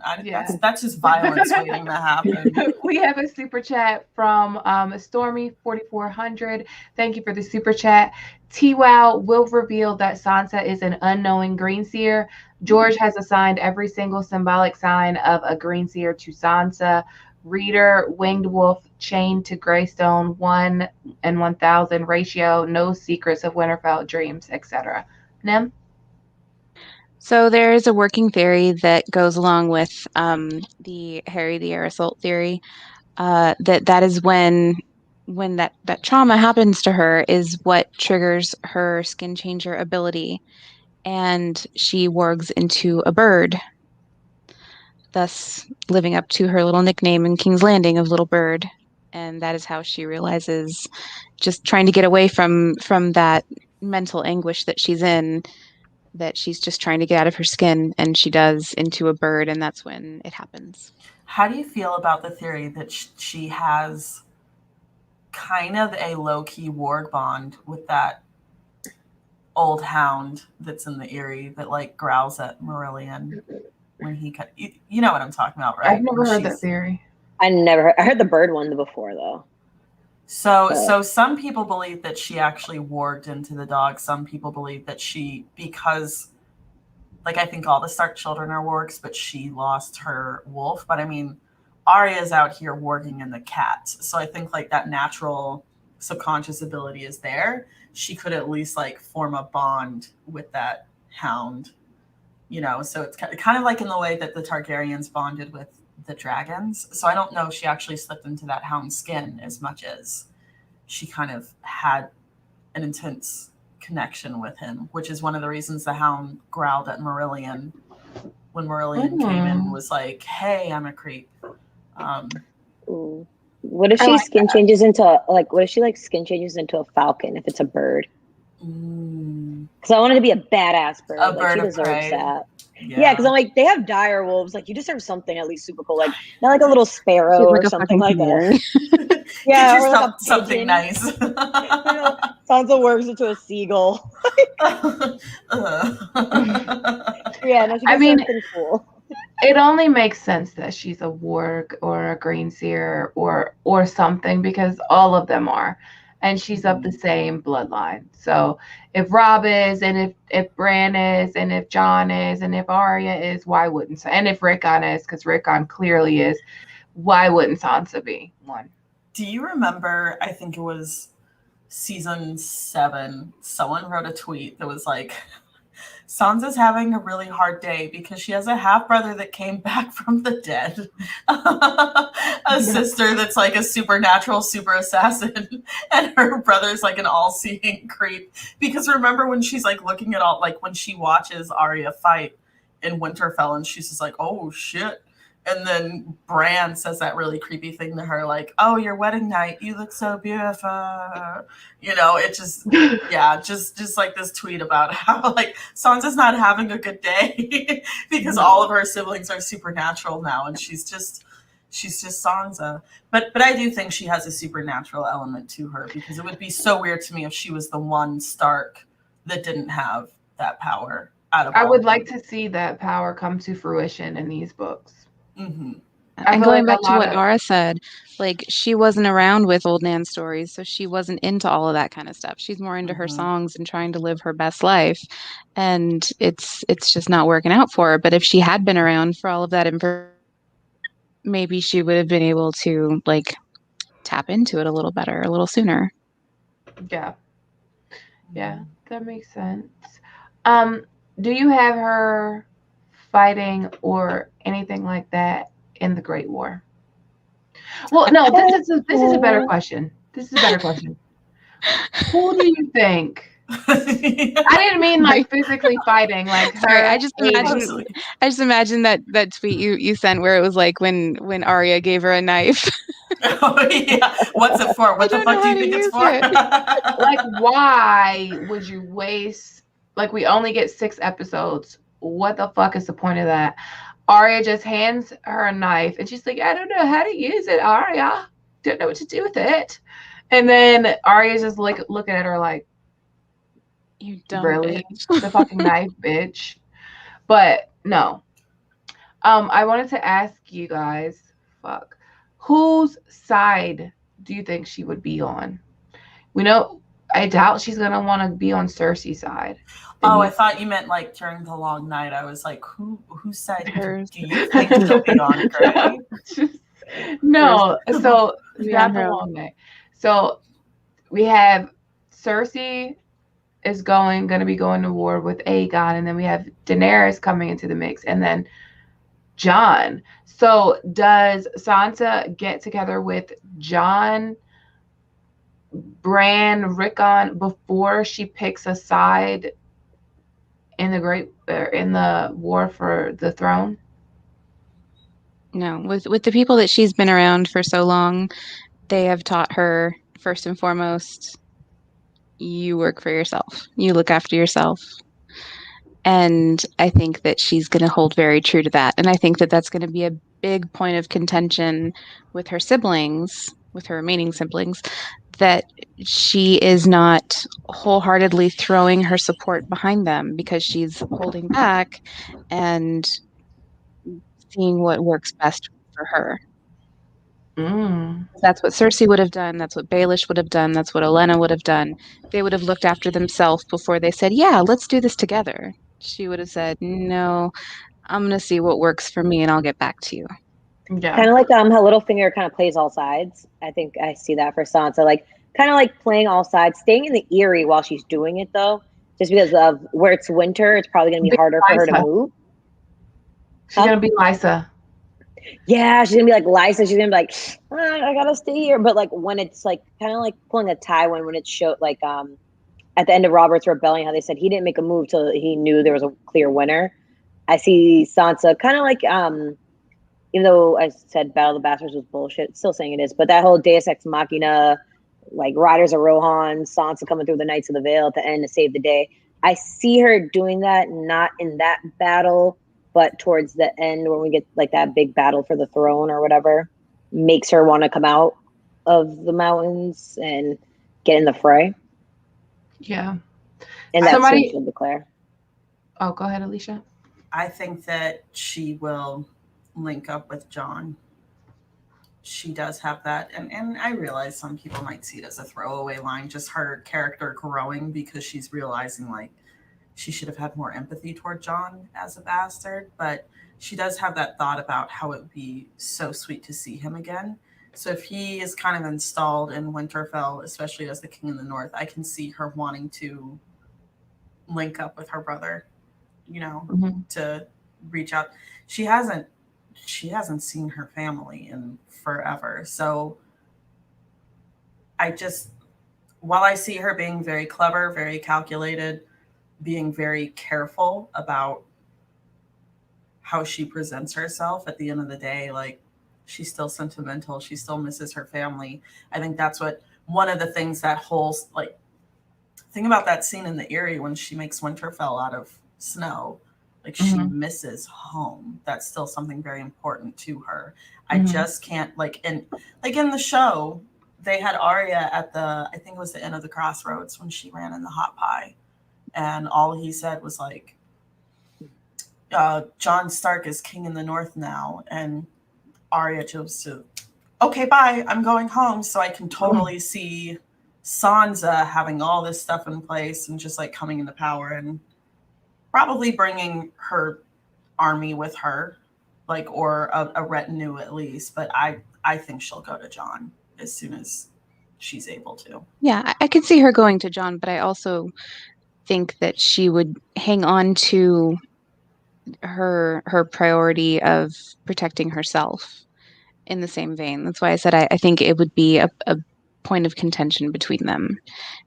That's just violence waiting to happen. We have a super chat from Stormy4400. Thank you for the super chat. TWOW will reveal that Sansa is an unknowing Greenseer. George has assigned every single symbolic sign of a Greenseer to Sansa. Reader, winged wolf, chained to Greystone, 1:1000 ratio, no secrets of Winterfell, dreams, etc. Nim? So there is a working theory that goes along with the Harry the Air Assault theory, that is when that trauma happens to her is what triggers her skin changer ability, and she wargs into a bird, thus living up to her little nickname in King's Landing of Little Bird. And that is how she realizes, just trying to get away from that mental anguish that she's in, that she's just trying to get out of her skin, and she does into a bird, and that's when it happens. How do you feel about the theory that she has kind of a low-key warg bond with that old hound that's in the Eyrie that like growls at Marillion when he cut? You know what I'm talking about, right? I've never heard that theory. I heard the bird one before though. So some people believe that she actually warged into the dog. Some people believe that because like I think all the Stark children are wargs, but she lost her wolf. But I mean, Arya's out here warging in the cats. So I think like that natural subconscious ability is there. She could at least like form a bond with that hound, you know? So it's kind of like in the way that the Targaryens bonded with the dragons. So I don't know if she actually slipped into that hound's skin as much as she kind of had an intense connection with him, which is one of the reasons the hound growled at Marillion when Marillion came in and was like, hey, I'm a creep. What if she skin changes into a falcon if it's a bird? Because I want it to be a badass bird. A like, bird she of deserves prey. that. Yeah, because I'm like, they have dire wolves. Like, you deserve something at least super cool. Like, not like a little sparrow Like or a something like fucking that. Yeah, or like something nice. Sansa works into a seagull. Yeah, no, she deserves something cool. It only makes sense that she's a warg or a green seer or something, because all of them are, and she's of the same bloodline. So if Robb is, and if Bran is, and if Jon is, and if Arya is, why wouldn't? And if Rickon is, because Rickon clearly is, why wouldn't Sansa be one? Do you remember? I think it was season 7. Someone wrote a tweet that was like, Sansa's having a really hard day because she has a half brother that came back from the dead, a sister that's like a supernatural super assassin, and her brother's like an all-seeing creep. Because remember when she's like looking at all, like when she watches Arya fight in Winterfell, and she's just like, oh shit. And then Bran says that really creepy thing to her, like, oh, your wedding night, you look so beautiful. You know, it just, yeah, just like this tweet about how, like, Sansa's not having a good day because all of her siblings are supernatural now, and she's just Sansa. But I do think she has a supernatural element to her, because it would be so weird to me if she was the one Stark that didn't have that power out of all I would of like them. to see that power come to fruition in these books. Mm-hmm. And going back to what Ara said, like, she wasn't around with old Nan stories, so she wasn't into all of that kind of stuff. She's more into her songs and trying to live her best life, and it's just not working out for her. But if she had been around for all of that information, maybe she would have been able to like tap into it a little better, a little sooner. Yeah, that makes sense. Do you have her fighting or anything like that in the Great War? Well, no, this is a better question. This is a better question. Who do you think? I didn't mean like physically fighting. Like, sorry, I just imagine that tweet you sent where it was like when Arya gave her a knife. Oh yeah, what's it for? What the fuck do you think it's for? Like, why would you waste? Like, we only get 6 episodes. What the fuck is the point of that? Arya just hands her a knife, and she's like, I don't know how to use it, Arya. Don't know what to do with it. And then Arya's just like looking at her like, you dumb really? bitch. The fucking knife, bitch. But no. I wanted to ask you guys, whose side do you think she would be on? We know, I doubt she's gonna want to be on Cersei's side. Oh, I thought you meant like during the long night. I was like, whose side do you think she'll be on, Gray? No, so not the long night. So we have Cersei is going to be going to war with Aegon, and then we have Daenerys coming into the mix, and then Jon. So does Sansa get together with Jon, Bran, Rickon before she picks a side in the war for the throne? No, with the people that she's been around for so long, they have taught her first and foremost, you work for yourself. You look after yourself. And I think that she's going to hold very true to that. And I think that that's going to be a big point of contention with her siblings, with her remaining siblings, that she is not wholeheartedly throwing her support behind them because she's holding back and seeing what works best for her. Mm. That's what Cersei would have done. That's what Baelish would have done. That's what Olenna would have done. They would have looked after themselves before they said, yeah, let's do this together. She would have said, no, I'm going to see what works for me and I'll get back to you. Yeah. Kind of like how Littlefinger kind of plays all sides. I think I see that for Sansa. Like kind of like playing all sides, staying in the Eyrie while she's doing it though. Just because of where it's winter, it's probably going to be harder for her to move. She's going to be Lysa. Yeah, she's gonna be like Lysa. She's gonna be like, I gotta stay here. But like when it's like kind of like pulling a Tywin when it showed like at the end of Robert's Rebellion, how they said he didn't make a move till he knew there was a clear winner. I see Sansa kind of like even though I said Battle of the Bastards was bullshit, still saying it is. But that whole Deus Ex Machina, like Riders of Rohan, Sansa coming through the Knights of the Vale at the end to save the day. I see her doing that, not in that battle, but towards the end when we get like that big battle for the throne or whatever, makes her want to come out of the mountains and get in the fray. Yeah. And that's what she'll declare. Oh, go ahead, Alicia. I think that she will link up with Jon. She does have that. And I realize some people might see it as a throwaway line, just her character growing because she's realizing like she should have had more empathy toward Jon as a bastard. But she does have that thought about how it would be so sweet to see him again. So if he is kind of installed in Winterfell, especially as the King in the North, I can see her wanting to link up with her brother, you know, to reach out. She hasn't seen her family in forever. So while I see her being very clever, very calculated, being very careful about how she presents herself at the end of the day, like she's still sentimental. She still misses her family. I think that's one of the things that whole, like, think about that scene in the Eyrie when she makes Winterfell out of snow. Like she misses home. That's still something very important to her. I just can't like in the show, they had Arya at I think it was the end of the crossroads when she ran in the hot pie. And all he said was like, Jon Stark is king in the North now. And Arya chose to, okay, bye, I'm going home. So I can totally see Sansa having all this stuff in place and just like coming into power and probably bringing her army with her, like, or a retinue at least. But I think she'll go to Jon as soon as she's able to. Yeah, I could see her going to Jon, but I also think that she would hang on to her priority of protecting herself in the same vein. That's why I said I think it would be a point of contention between them,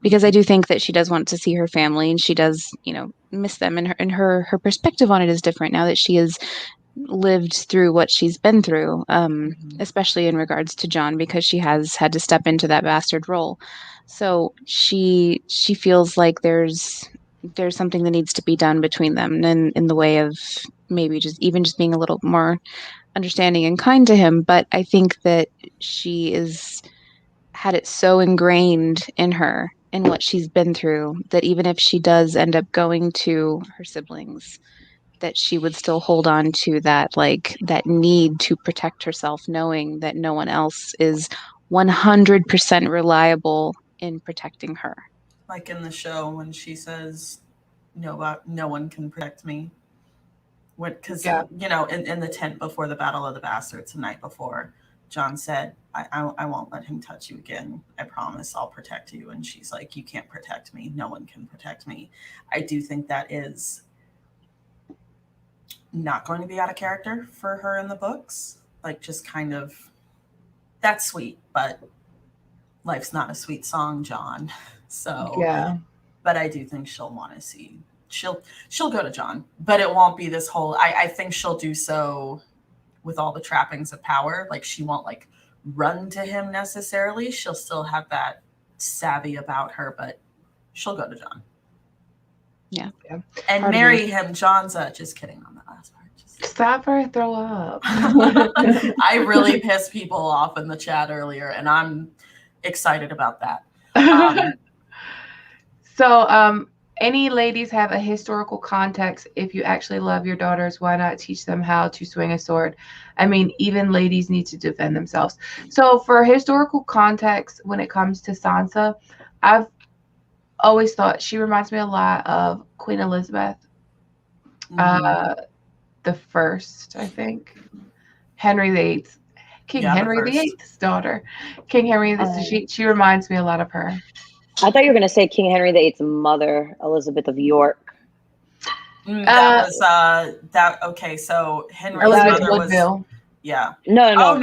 because I do think that she does want to see her family and she does, miss them, and her perspective on it is different now that she has lived through what she's been through, especially in regards to Jon, because she has had to step into that bastard role. So she feels like there's something that needs to be done between them, and in the way of maybe just being a little more understanding and kind to him. But I think that she is had it so ingrained in her and what she's been through that even if she does end up going to her siblings, that she would still hold on to that, like, that need to protect herself, knowing that no one else is 100% reliable in protecting her. Like in the show when she says, no one can protect me. Because, in the tent before the Battle of the Bastards the night before, Jon said, I won't let him touch you again. I promise I'll protect you. And she's like, you can't protect me. No one can protect me. I do think that is not going to be out of character for her in the books. Like, just kind of, that's sweet, but life's not a sweet song, Jon. So, yeah. But I do think she'll want to see, she'll go to Jon, but it won't be this whole, I think she'll do so with all the trappings of power. Like, she won't like run to him necessarily. She'll still have that savvy about her, but she'll go to Jon. Yeah. And Hard marry him, Johnza. Just kidding on that last part. Stop her, throw up. I really pissed people off in the chat earlier, and I'm excited about that. So, any ladies have a historical context? If you actually love your daughters, why not teach them how to swing a sword? I mean, even ladies need to defend themselves. So, for historical context, when it comes to Sansa, I've always thought she reminds me a lot of Queen Elizabeth, the first, I think, Henry VIII, King Henry VIII's daughter, King Henry. She reminds me a lot of her. I thought you were going to say King Henry VIII's mother, Elizabeth of York. That was that. Okay, so Henry's mother was. Yeah. No.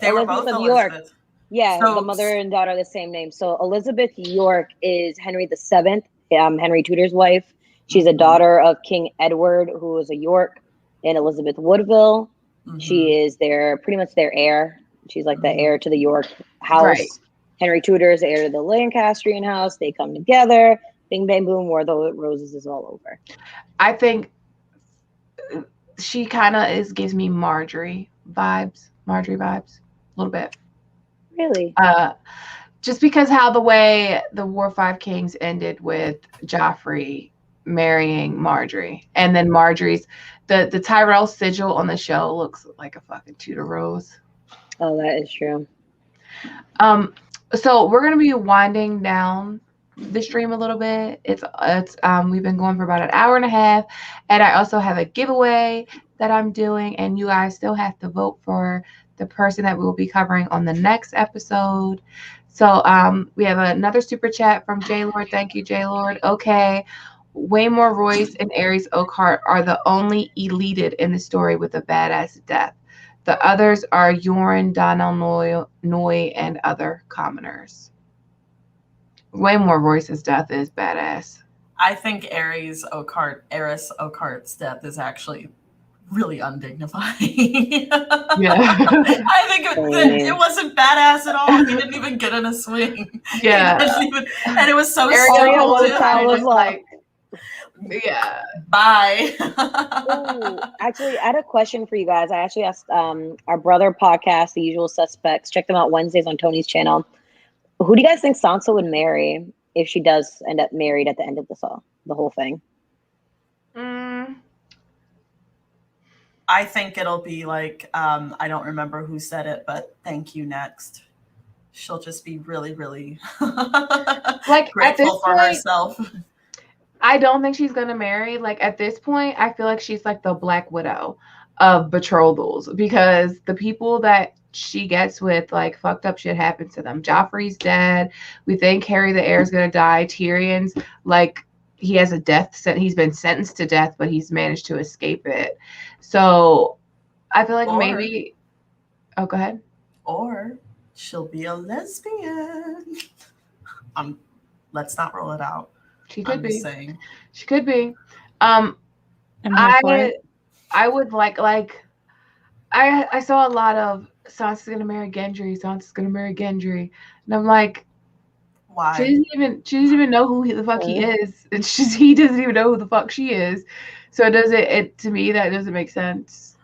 They Elizabeth were both of York. Elizabeth. Yeah, So, the mother and daughter are the same name. So Elizabeth York is Henry VII, Henry Tudor's wife. She's a daughter of King Edward, who was a York, and Elizabeth Woodville. She is pretty much their heir. She's like the heir to the York house. Right. Henry Tudor is the heir to the Lancastrian house. They come together. Bing, bang, boom. War of the Roses is all over. I think she kind of gives me Marjorie vibes, a little bit. Really? Just because how the way the War of Five Kings ended with Joffrey marrying Marjorie, and then Marjorie's the Tyrell sigil on the show looks like a fucking Tudor rose. Oh, that is true. So we're gonna be winding down the stream a little bit. It's we've been going for about an hour and a half, and I also have a giveaway that I'm doing, and you guys still have to vote for the person that we will be covering on the next episode. So we have another super chat from J Lord. Thank you, J Lord. Okay. Waymore Royce and Ares Oakhart are the only elated in the story with a badass death. The others are Yoren, Donal Noy, and other commoners. Waymore Royce's death is badass. I think Ares Oakhart's death is actually really undignified. Yeah. I think it wasn't badass at all. He didn't even get in a swing. Yeah. And it was so was like, yeah. Bye. Ooh, actually, I had a question for you guys. I actually asked our brother podcast, The Usual Suspects. Check them out Wednesdays on Tony's channel. Who do you guys think Sansa would marry if she does end up married at the end of the whole thing? I think it'll be like, I don't remember who said it, but thank you next. She'll just be really, really like grateful for herself. I don't think she's gonna marry. Like at this point, I feel like she's like the Black Widow of betrothals, because the people that she gets with, like, fucked up shit happens to them. Joffrey's dead. We think Harry the Heir is gonna die. Tyrion's like, he has a death sentence. He's been sentenced to death, but he's managed to escape it. So I feel like maybe. Oh, go ahead. Or she'll be a lesbian. Let's not rule it out. She could be. Saying. She could be. I would like I saw a lot of Sansa's gonna marry Gendry. Sansa's gonna marry Gendry, and I'm like, why? She doesn't even know who the fuck he is, and he doesn't even know who the fuck she is. So to me that doesn't make sense.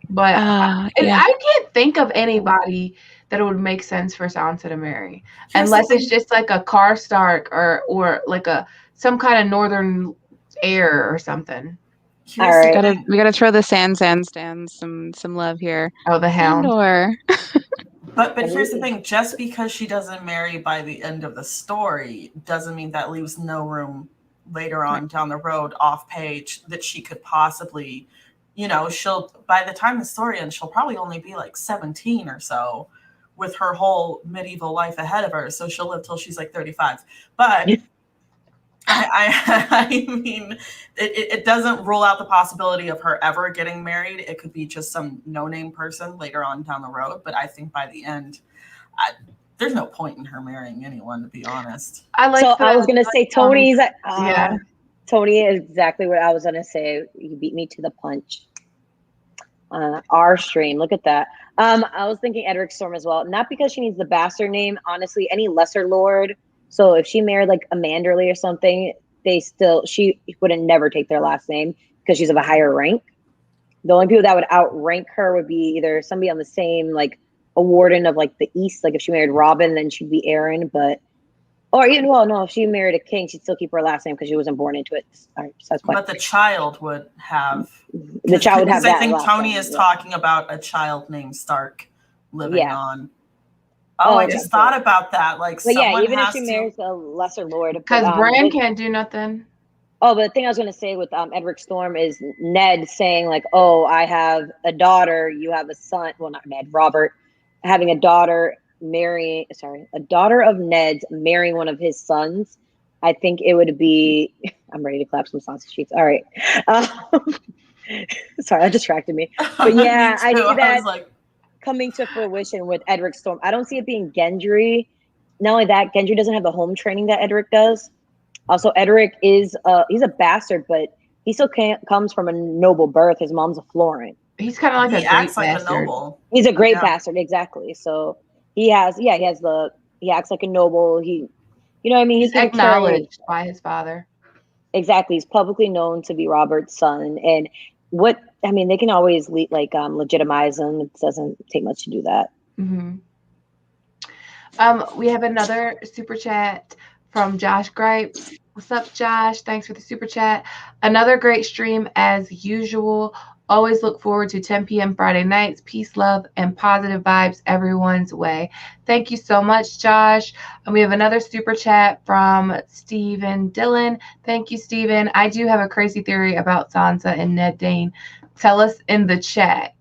But I can't think of anybody that it would make sense for Sansa to marry, unless it's just like a Karstark or like some kind of northern heir or something. All right, we gotta throw the Sands some love here. Oh, the Hound. But here's the thing: just because she doesn't marry by the end of the story doesn't mean that leaves no room later on down the road, off page, that she could possibly, she'll, by the time the story ends, she'll probably only be like 17 or so, with her whole medieval life ahead of her. So she'll live till she's like 35. But I mean, it doesn't rule out the possibility of her ever getting married. It could be just some no-name person later on down the road. But I think by the end, there's no point in her marrying anyone, to be honest. I was going to say Tony's. Tony is exactly what I was going to say. You beat me to the punch. Our stream. Look at that. I was thinking Edric Storm as well. Not because she needs the bastard name. Honestly, any lesser lord. So if she married like a Manderley or something, she would never take their last name because she's of a higher rank. The only people that would outrank her would be either somebody on the same, like, a warden of, like, the East. Like, if she married Robin, then she'd be Aaron. Or even, well, no, if she married a king, she'd still keep her last name because she wasn't born into it. All right, so that's But the child would have. The child would have that. I think Tony name, is talking about a child named Stark living on. Oh, I just thought about that. Like, but yeah, even if she marries a lesser lord, because Bran can't do nothing. Oh, but the thing I was going to say with Edric Storm is Ned saying, like, oh, I have a daughter, you have a son. Well, not Ned, Robert having a daughter a daughter of Ned's marrying one of his sons. I think it would be, I'm ready to clap some sausage sheets. All right. Sorry, that distracted me. But yeah, I see that coming to fruition with Edric Storm. I don't see it being Gendry. Not only that, Gendry doesn't have the home training that Edric does. Also, Edric is he's a bastard, but he still comes from a noble birth. His mom's a Florent. He's kind of like a noble. He's a great bastard, exactly. So he acts like a noble. You know what I mean? He's acknowledged by his father. Exactly. He's publicly known to be Robert's son. And they can always legitimize him. It doesn't take much to do that. Mm-hmm. We have another super chat from Josh Gripes. What's up, Josh? Thanks for the super chat. Another great stream as usual. Always look forward to 10 p.m. Friday nights. Peace, love, and positive vibes everyone's way. Thank you so much, Josh. And we have another super chat from Stephen Dillon. Thank you, Stephen. I do have a crazy theory about Sansa and Ned Dane. Tell us in the chat.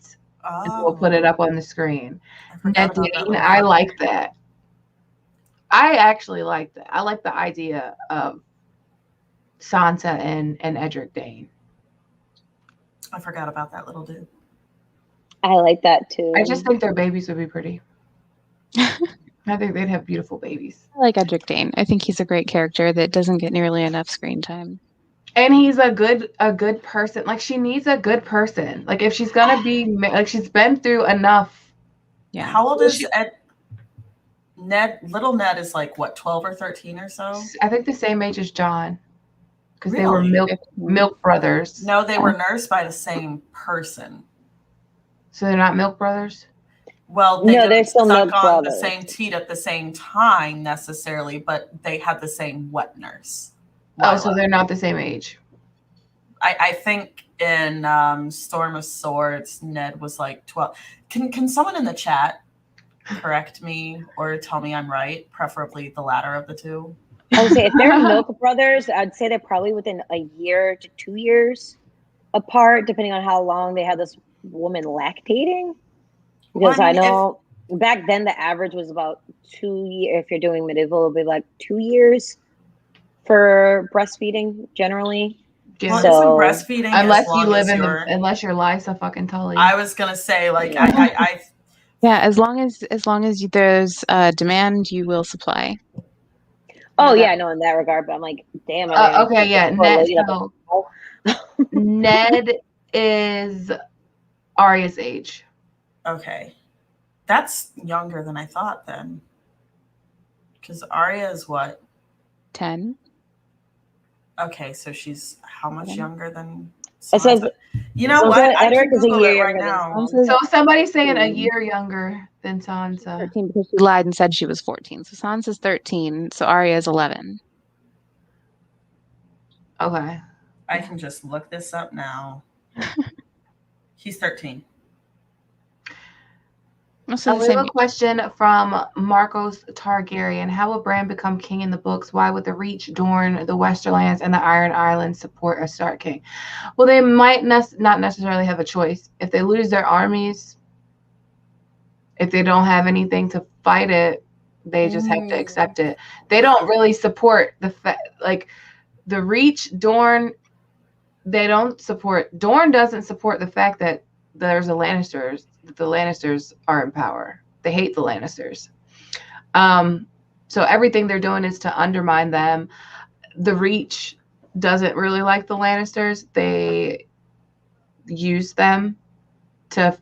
And we'll put it up on the screen. Ned Dane, I like that. I actually like that. I like the idea of Sansa and Edric Dane. I forgot about that little dude. I like that too. I just think their babies would be pretty. I think they'd have beautiful babies. I like Edric Dane. I think he's a great character that doesn't get nearly enough screen time. And he's a good person. Like, she needs a good person. Like, if she's gonna be like, she's been through enough. Yeah. How old is Ned? Little Ned is like what, 12 or 13 or so? I think the same age as John. Because they were milk brothers. No, they were nursed by the same person. So they're not milk brothers? Well, they're still milk brothers. The same teat at the same time necessarily, but they had the same wet nurse. So they're not the same age. I think in Storm of Swords, Ned was like 12. Can someone in the chat correct me or tell me I'm right? Preferably the latter of the two. I would say if they're milk brothers, I'd say they're probably within a year to 2 years apart, depending on how long they had this woman lactating. Because I know back then the average was about 2 years. If you're doing medieval, it'll be like 2 years for breastfeeding generally. Well, so breastfeeding unless you live unless you're Lysa fucking Tully. I was gonna say I yeah, as long as there's demand, you will supply. Oh yeah, no, in that regard, but I'm like, damn. Okay, yeah. Ned is Arya's age. Okay, that's younger than I thought then. Because Arya is what? 10. Okay, so she's how much younger than? It says, you know what? Edric is a year right now. So somebody's saying a year younger than Sansa. 13 because she lied and said she was 14. So Sansa's 13. So Arya is 11. Okay. I can just look this up now. He's 13. So we have a question from Marcos Targaryen. How will Bran become king in the books? Why would the Reach, Dorne, the Westerlands, and the Iron Islands support a Stark king? Well, they might not necessarily have a choice. If they lose their armies, if they don't have anything to fight it, they just have to accept it. They don't really support the the Reach, Dorne. They don't support. Dorne doesn't support the fact that there's a Lannisters. The Lannisters are in power. They hate the Lannisters. So everything they're doing is to undermine them. The Reach doesn't really like the Lannisters. They use them to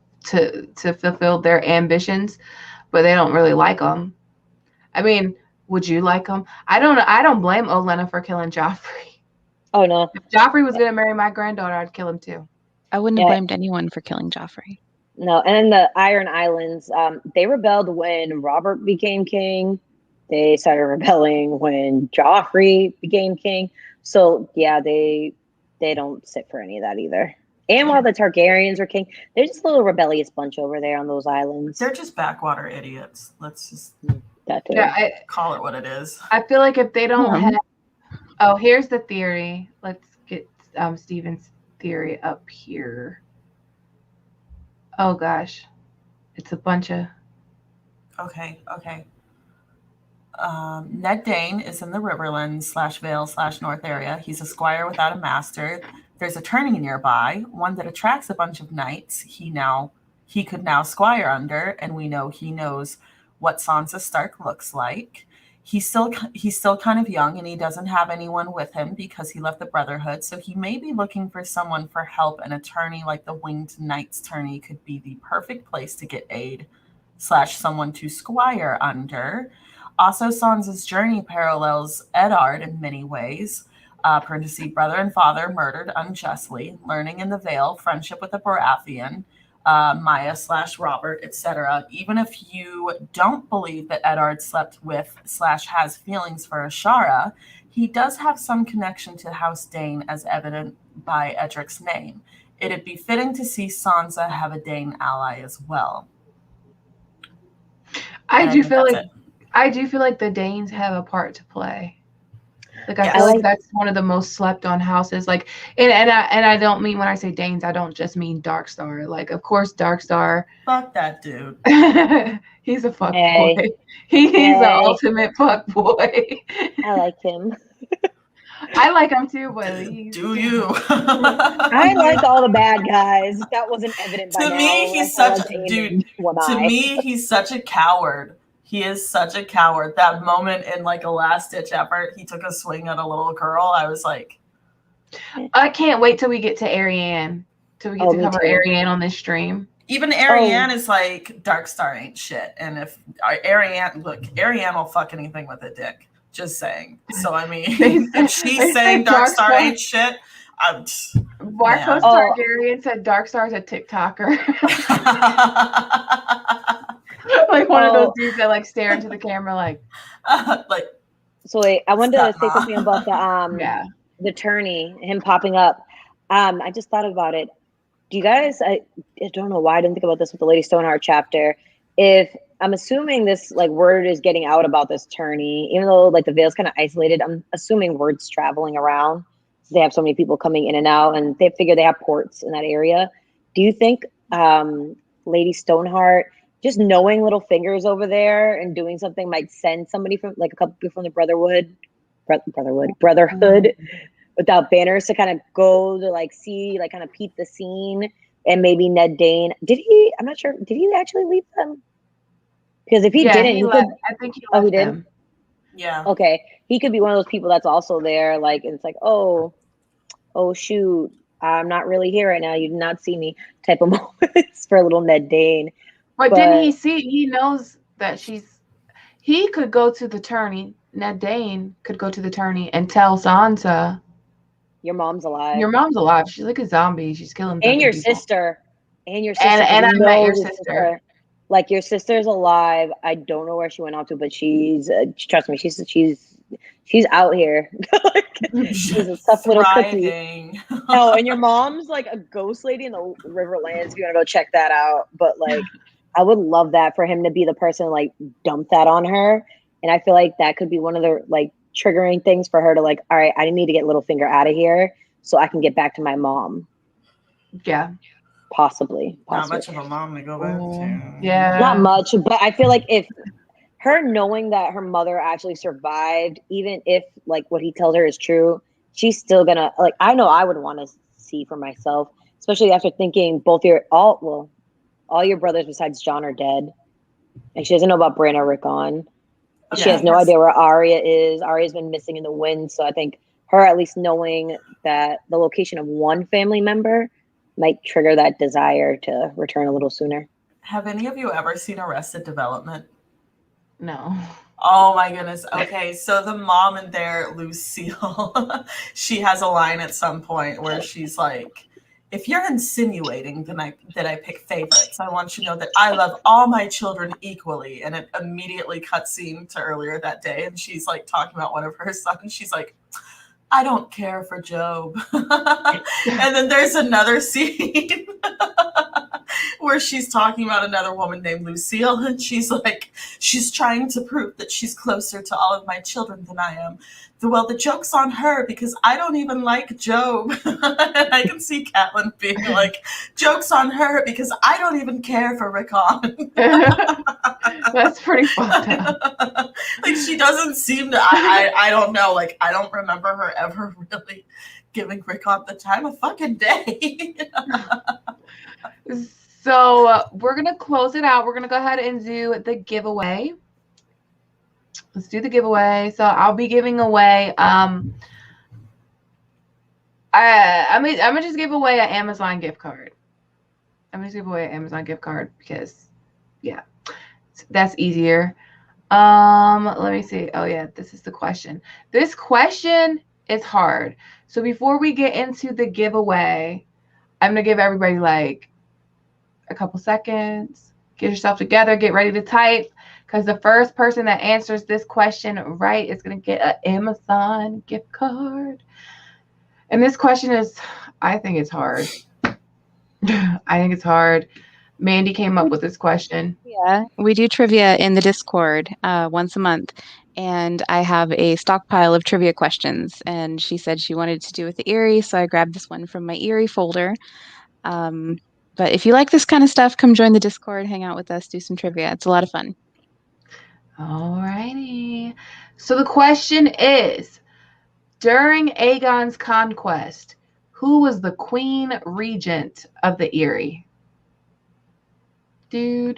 fulfill their ambitions, but they don't really like them. I mean, would you like them? I don't blame Olenna for killing Joffrey. Oh no. If Joffrey was gonna marry my granddaughter, I'd kill him too. I wouldn't have blamed anyone for killing Joffrey. No, and then the Iron Islands, they rebelled when Robert became king. They started rebelling when Joffrey became king. So yeah, they don't sit for any of that either. And while the Targaryens are king, they're just a little rebellious bunch over there on those islands. They're just backwater idiots. Let's just call it what it is. I feel like if they don't have... Oh, here's the theory. Let's get Steven's theory up here. Oh gosh, it's a bunch of... Okay. Ned Dane is in the Riverlands /Vale/North area. He's a squire without a master. There's a tourney nearby, one that attracts a bunch of knights he could now squire under, and we know he knows what Sansa Stark looks like. He's still kind of young, and he doesn't have anyone with him because he left the Brotherhood, so he may be looking for someone for help. An attorney like the Winged Knights tourney could be the perfect place to get aid / someone to squire under. Also, Sansa's journey parallels Eddard in many ways. Parenthesis, brother and father murdered unjustly, learning in the Vale, friendship with a Baratheon, Maya / Robert, etc. Even if you don't believe that Eddard slept with / has feelings for Ashara, he does have some connection to House Dane, as evident by Edric's name. It'd be fitting to see Sansa have a Dane ally as well. I do feel like the Danes have a part to play. Like I feel like that's one of the most slept on houses. Like, and I don't mean, when I say Danes, I don't just mean Darkstar. Like, of course, Darkstar. Fuck that dude. He's a fuck boy. He's an ultimate fuck boy. I like him. I like him too, but do you? I like all the bad guys. That wasn't evident by now. To me, he's such a dude. To me, he's such a coward. He is such a coward. That moment in like a last-ditch effort, he took a swing at a little girl. I was like, I can't wait till we get to Arianne. Till we get to cover Arianne on this stream. Even Arianne is like, Darkstar ain't shit. And if Arianne will fuck anything with a dick. Just saying. So I mean, if she's saying Darkstar ain't shit, Marcos Targaryen said Darkstar's a TikToker. Like one of those dudes that like stare into the camera like. So wait, I wanted to say something about the tourney, him popping up. I just thought about it. Do you guys? I don't know why I didn't think about this with the Lady Stoneheart chapter. If I'm assuming this like word is getting out about this tourney, even though like the Vale's kind of isolated, I'm assuming word's traveling around. They have so many people coming in and out, and they figure they have ports in that area. Do you think Lady Stoneheart, just knowing little fingers over there and doing something, might send somebody from like a couple people from the Brotherhood without banners to kind of go to like see, like kind of peep the scene? And maybe Ned Dane, I'm not sure, did he actually leave them? Because if he didn't, I think he left did. them. Yeah. Okay. He could be one of those people that's also there. Like, and it's like, oh shoot, I'm not really here right now. You did not see me type of moments for little Ned Dane. But didn't he see, he knows that he could go to the tourney. Ned Dane could go to the tourney and tell Sansa, your mom's alive. Your mom's alive. She's like a zombie. She's killing and your people. sister. And your sister. And I met your sister. Like, your sister's alive. I don't know where she went off to, but she's trust me, she's out here. She's a tough little cookie. Oh, and your mom's like a ghost lady in the Riverlands. If you want to go check that out. But like, I would love that for him to be the person like dump that on her. And I feel like that could be one of the like triggering things for her to like, all right, I need to get Littlefinger out of here so I can get back to my mom. Yeah. Possibly. Not much of a mom to go back to. Yeah. Not much, but I feel like if her knowing that her mother actually survived, even if like what he tells her is true, she's still gonna like, I know I would want to see for myself, especially after thinking all your brothers besides Jon are dead. And she doesn't know about Bran or Rickon. She has no idea where Arya is. Arya's been missing in the wind. So I think her at least knowing that the location of one family member might trigger that desire to return a little sooner. Have any of you ever seen Arrested Development? No. Oh my goodness. Okay, so the mom in there, Lucille, she has a line at some point where she's like, if you're insinuating that I pick favorites, I want you to know that I love all my children equally. And it immediately cuts scene to earlier that day. And she's like talking about one of her sons. She's like, I don't care for Job. And then there's another scene where she's talking about another woman named Lucille, and she's like, she's trying to prove that she's closer to all of my children than I am. Well, the joke's on her because I don't even like Job. And I can see Catelyn being like, joke's on her because I don't even care for Rickon. That's pretty fucked up. Like, she doesn't seem to, I don't know, like, I don't remember her ever really giving Rickon the time of fucking day. So we're going to close it out. We're going to go ahead and do the giveaway. Let's do the giveaway. So I'll be giving away, I'm gonna just give away an Amazon gift card. I'm gonna give away an Amazon gift card because, yeah, that's easier. Let me see. Oh yeah, this is the question. This question is hard. So before we get into the giveaway, I'm gonna give everybody like a couple seconds. Get yourself together. Get ready to type. Because the first person that answers this question right is going to get an Amazon gift card. And this question is, I think it's hard. I think it's hard. Mandy came up with this question. Yeah, we do trivia in the Discord once a month. And I have a stockpile of trivia questions. And she said she wanted to do with the Eerie, so I grabbed this one from my Eerie folder. But if you like this kind of stuff, come join the Discord, hang out with us, do some trivia. It's a lot of fun. Alrighty. So the question is, during Aegon's conquest, who was the queen regent of the Eyrie? If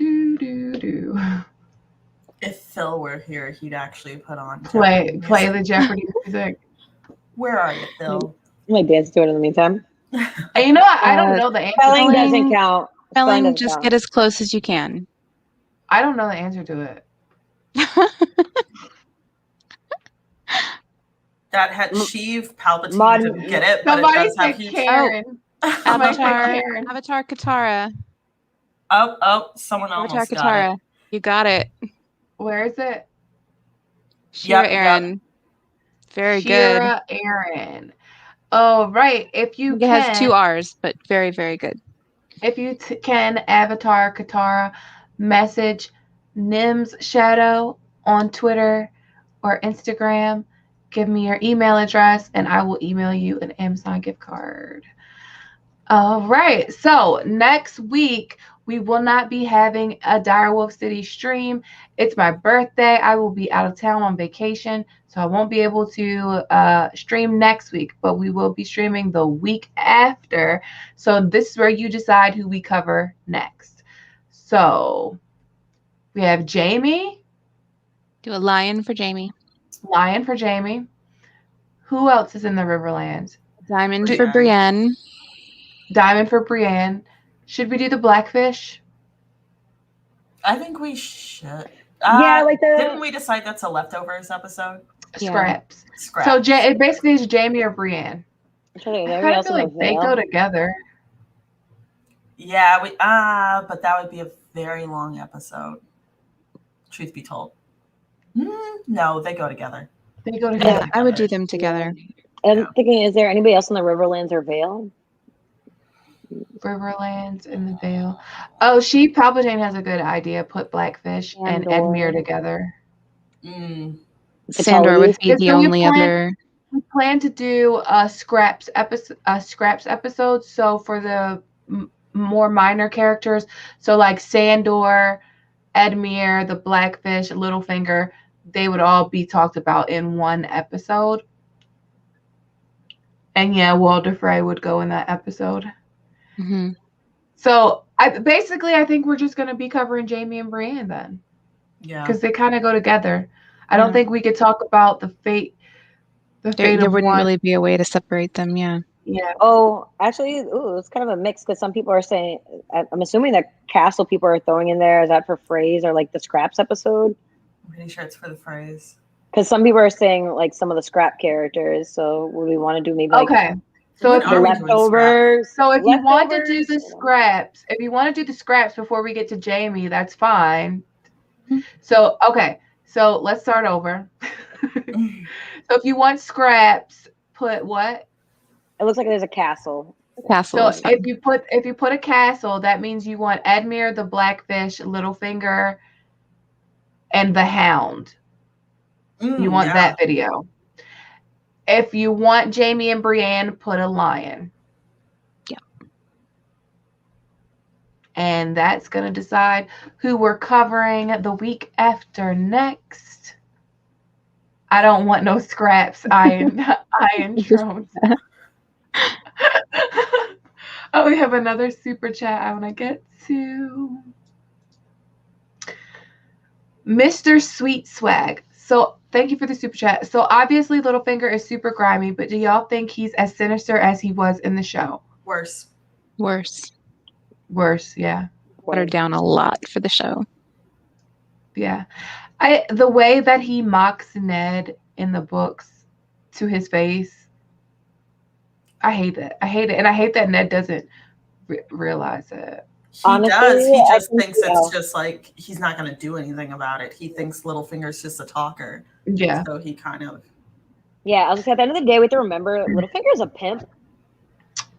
Phil were here, he'd actually put on play the Jeopardy music. Where are you, Phil? I might dance to it in the meantime. And you know what? I don't know the answer. Spelling doesn't count. Spelling, just get as close as you can. I don't know the answer to it. That had Sheev, Palpatine didn't get it, but Somebody it does have said Karen. Avatar Katara. Someone almost Avatar got Katara. it. You got it. Where is it? Shira Aaron. Very good. Shira Aaron. Oh, right. If you it has 2 R's, but very, very good. If you can, Avatar Katara, message Nim's Shadow on Twitter or Instagram. Give me your email address and I will email you an Amazon gift card. All right. So next week, we will not be having a Direwolf City stream. It's my birthday. I will be out of town on vacation, so I won't be able to stream next week, but we will be streaming the week after. So this is where you decide who we cover next. So we have Jamie. Do a lion for Jamie. Lion for Jamie. Who else is in the Riverlands? Diamond for Brienne. Diamond for Brienne. Should we do the Blackfish? I think we should. Yeah, like didn't we decide that's a leftovers episode? Scraps. Yeah. Scraps. So it basically is Jamie or Brienne. I kind of feel like they go together. Yeah, but that would be a very long episode. Truth be told. No, they go together. They go together. Yeah, I would do them together. I'm thinking, is there anybody else in the Riverlands or Vale? Riverlands in the Vale. Oh, Palpatine has a good idea. Put Blackfish and Edmure together. Sandor would be the only other. We plan to do a Scraps episode. So for the more minor characters, so like Sandor, Edmure, the Blackfish, Littlefinger, they would all be talked about in one episode. And yeah, Walder Frey would go in that episode. Mm-hmm. So I think we're just going to be covering Jamie and Brienne then. Yeah. Because they kind of go together. I don't think we could talk about the fate. There wouldn't really be a way to separate them. Yeah. Yeah. Oh, actually, it's kind of a mix because some people are saying, I'm assuming that Castle people are throwing in there. Is that for Frey's or like the Scraps episode? I'm pretty sure it's for the phrase. Because some people are saying like some of the scrap characters. So would we want to do maybe like Okay. So if What the are we doing, leftovers? So if you want to do Leftovers? the scraps, before we get to Jamie, that's fine. So okay, so let's start over. So if you want scraps, put what? It looks like there's a castle. Castle. So is fine. if you put a castle, that means you want Edmure, the Blackfish, Littlefinger, and the Hound. You want that video. If you want Jamie and Brienne, put a lion. Yeah. And that's going to decide who we're covering the week after next. I don't want no scraps, Iron Thrones. Oh, we have another super chat I want to get to. Mr. Sweet Swag. So thank you for the super chat. So obviously Littlefinger is super grimy, but do y'all think he's as sinister as he was in the show? Worse. Worse. Worse, yeah. Watered down a lot for the show. Yeah. The way that he mocks Ned in the books to his face, I hate it. And I hate that Ned doesn't realize it. He Honestly, does. He I just think thinks it's just like he's not going to do anything about it. He thinks Littlefinger's just a talker. Yeah. So he kind of. Yeah, I was at the end of the day, we have to remember Littlefinger's a pimp.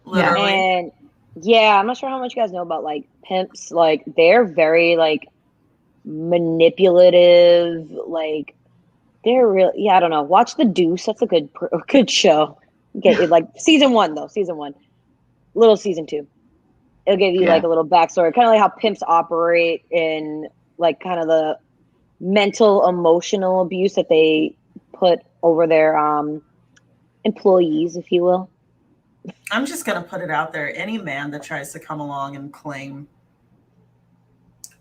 Literally. And yeah, I'm not sure how much you guys know about like pimps. Like they're very like manipulative. Like they're real. Yeah, I don't know. Watch The Deuce. That's a good show. Get it like season 1 though. Season 1, little season 2. It'll give you like a little backstory, kind of like how pimps operate in like kind of the mental, emotional abuse that they put over their employees, if you will. I'm just going to put it out there. Any man that tries to come along and claim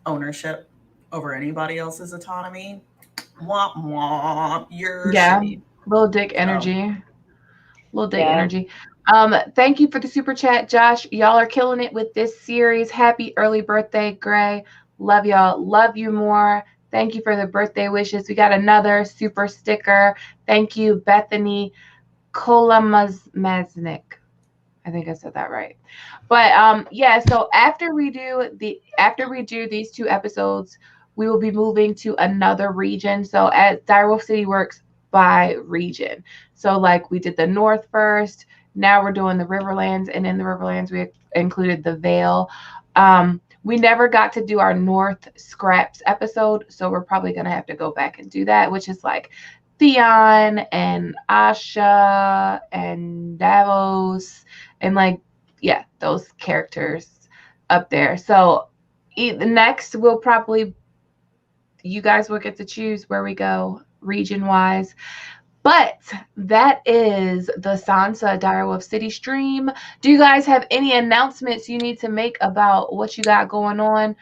ownership over anybody else's autonomy, womp womp, you're shitty. Little dick energy. Little dick Yeah. energy. Thank you for the super chat, Josh. Y'all are killing it with this series. Happy early birthday, Gray. Love y'all. Love you more. Thank you for the birthday wishes. We got another super sticker. Thank you, Bethany Kolamaznik. I think I said that right. But yeah, so after we do these 2 episodes, we will be moving to another region. So as Direwolf City works by region. So like we did the North first. Now we're doing the Riverlands, and in the Riverlands we included the Vale. We never got to do our North Scraps episode, so we're probably gonna have to go back and do that, which is like Theon and Asha and Davos and like those characters up there. So next you guys will get to choose where we go region wise. But that is the Sansa Direwolf City stream. Do you guys have any announcements you need to make about what you got going on?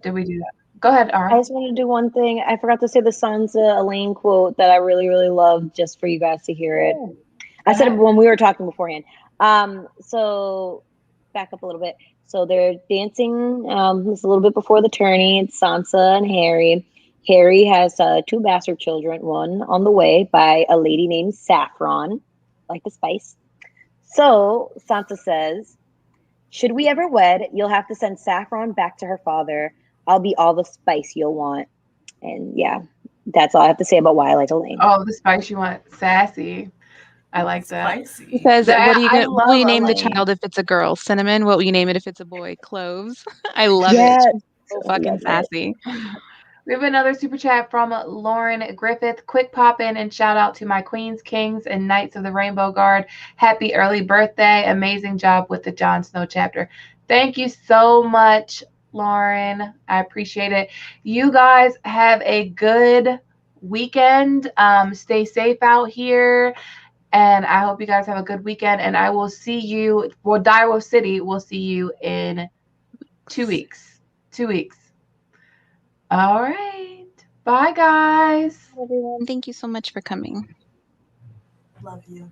Did we do that? Go ahead, Ara. I just want to do one thing. I forgot to say the Sansa Elaine quote that I really, really love, just for you guys to hear it. I said it when we were talking beforehand. So back up a little bit. So they're dancing. It's a little bit before the tourney. It's Sansa and Harry. Harry has 2 bastard children, one on the way by a lady named Saffron, like the spice. So Sansa says, "Should we ever wed, you'll have to send Saffron back to her father. I'll be all the spice you'll want." And yeah, that's all I have to say about why I like Elaine. Oh, the spice you want. Sassy. I like that. Spicy. Because what will you name the Elaine. child if it's a girl? Cinnamon. What will you name it if it's a boy? Cloves. I love Yes. it. So fucking sassy. We have another super chat from Lauren Griffith. Quick pop in and shout out to my queens, kings, and knights of the Rainbow Guard. Happy early birthday. Amazing job with the Jon Snow chapter. Thank you so much, Lauren. I appreciate it. You guys have a good weekend. Stay safe out here. And I hope you guys have a good weekend. And I will see you, Direwolf City will see you in 2 weeks. 2 weeks. All right. Bye, guys. Everyone, thank you so much for coming. Love you.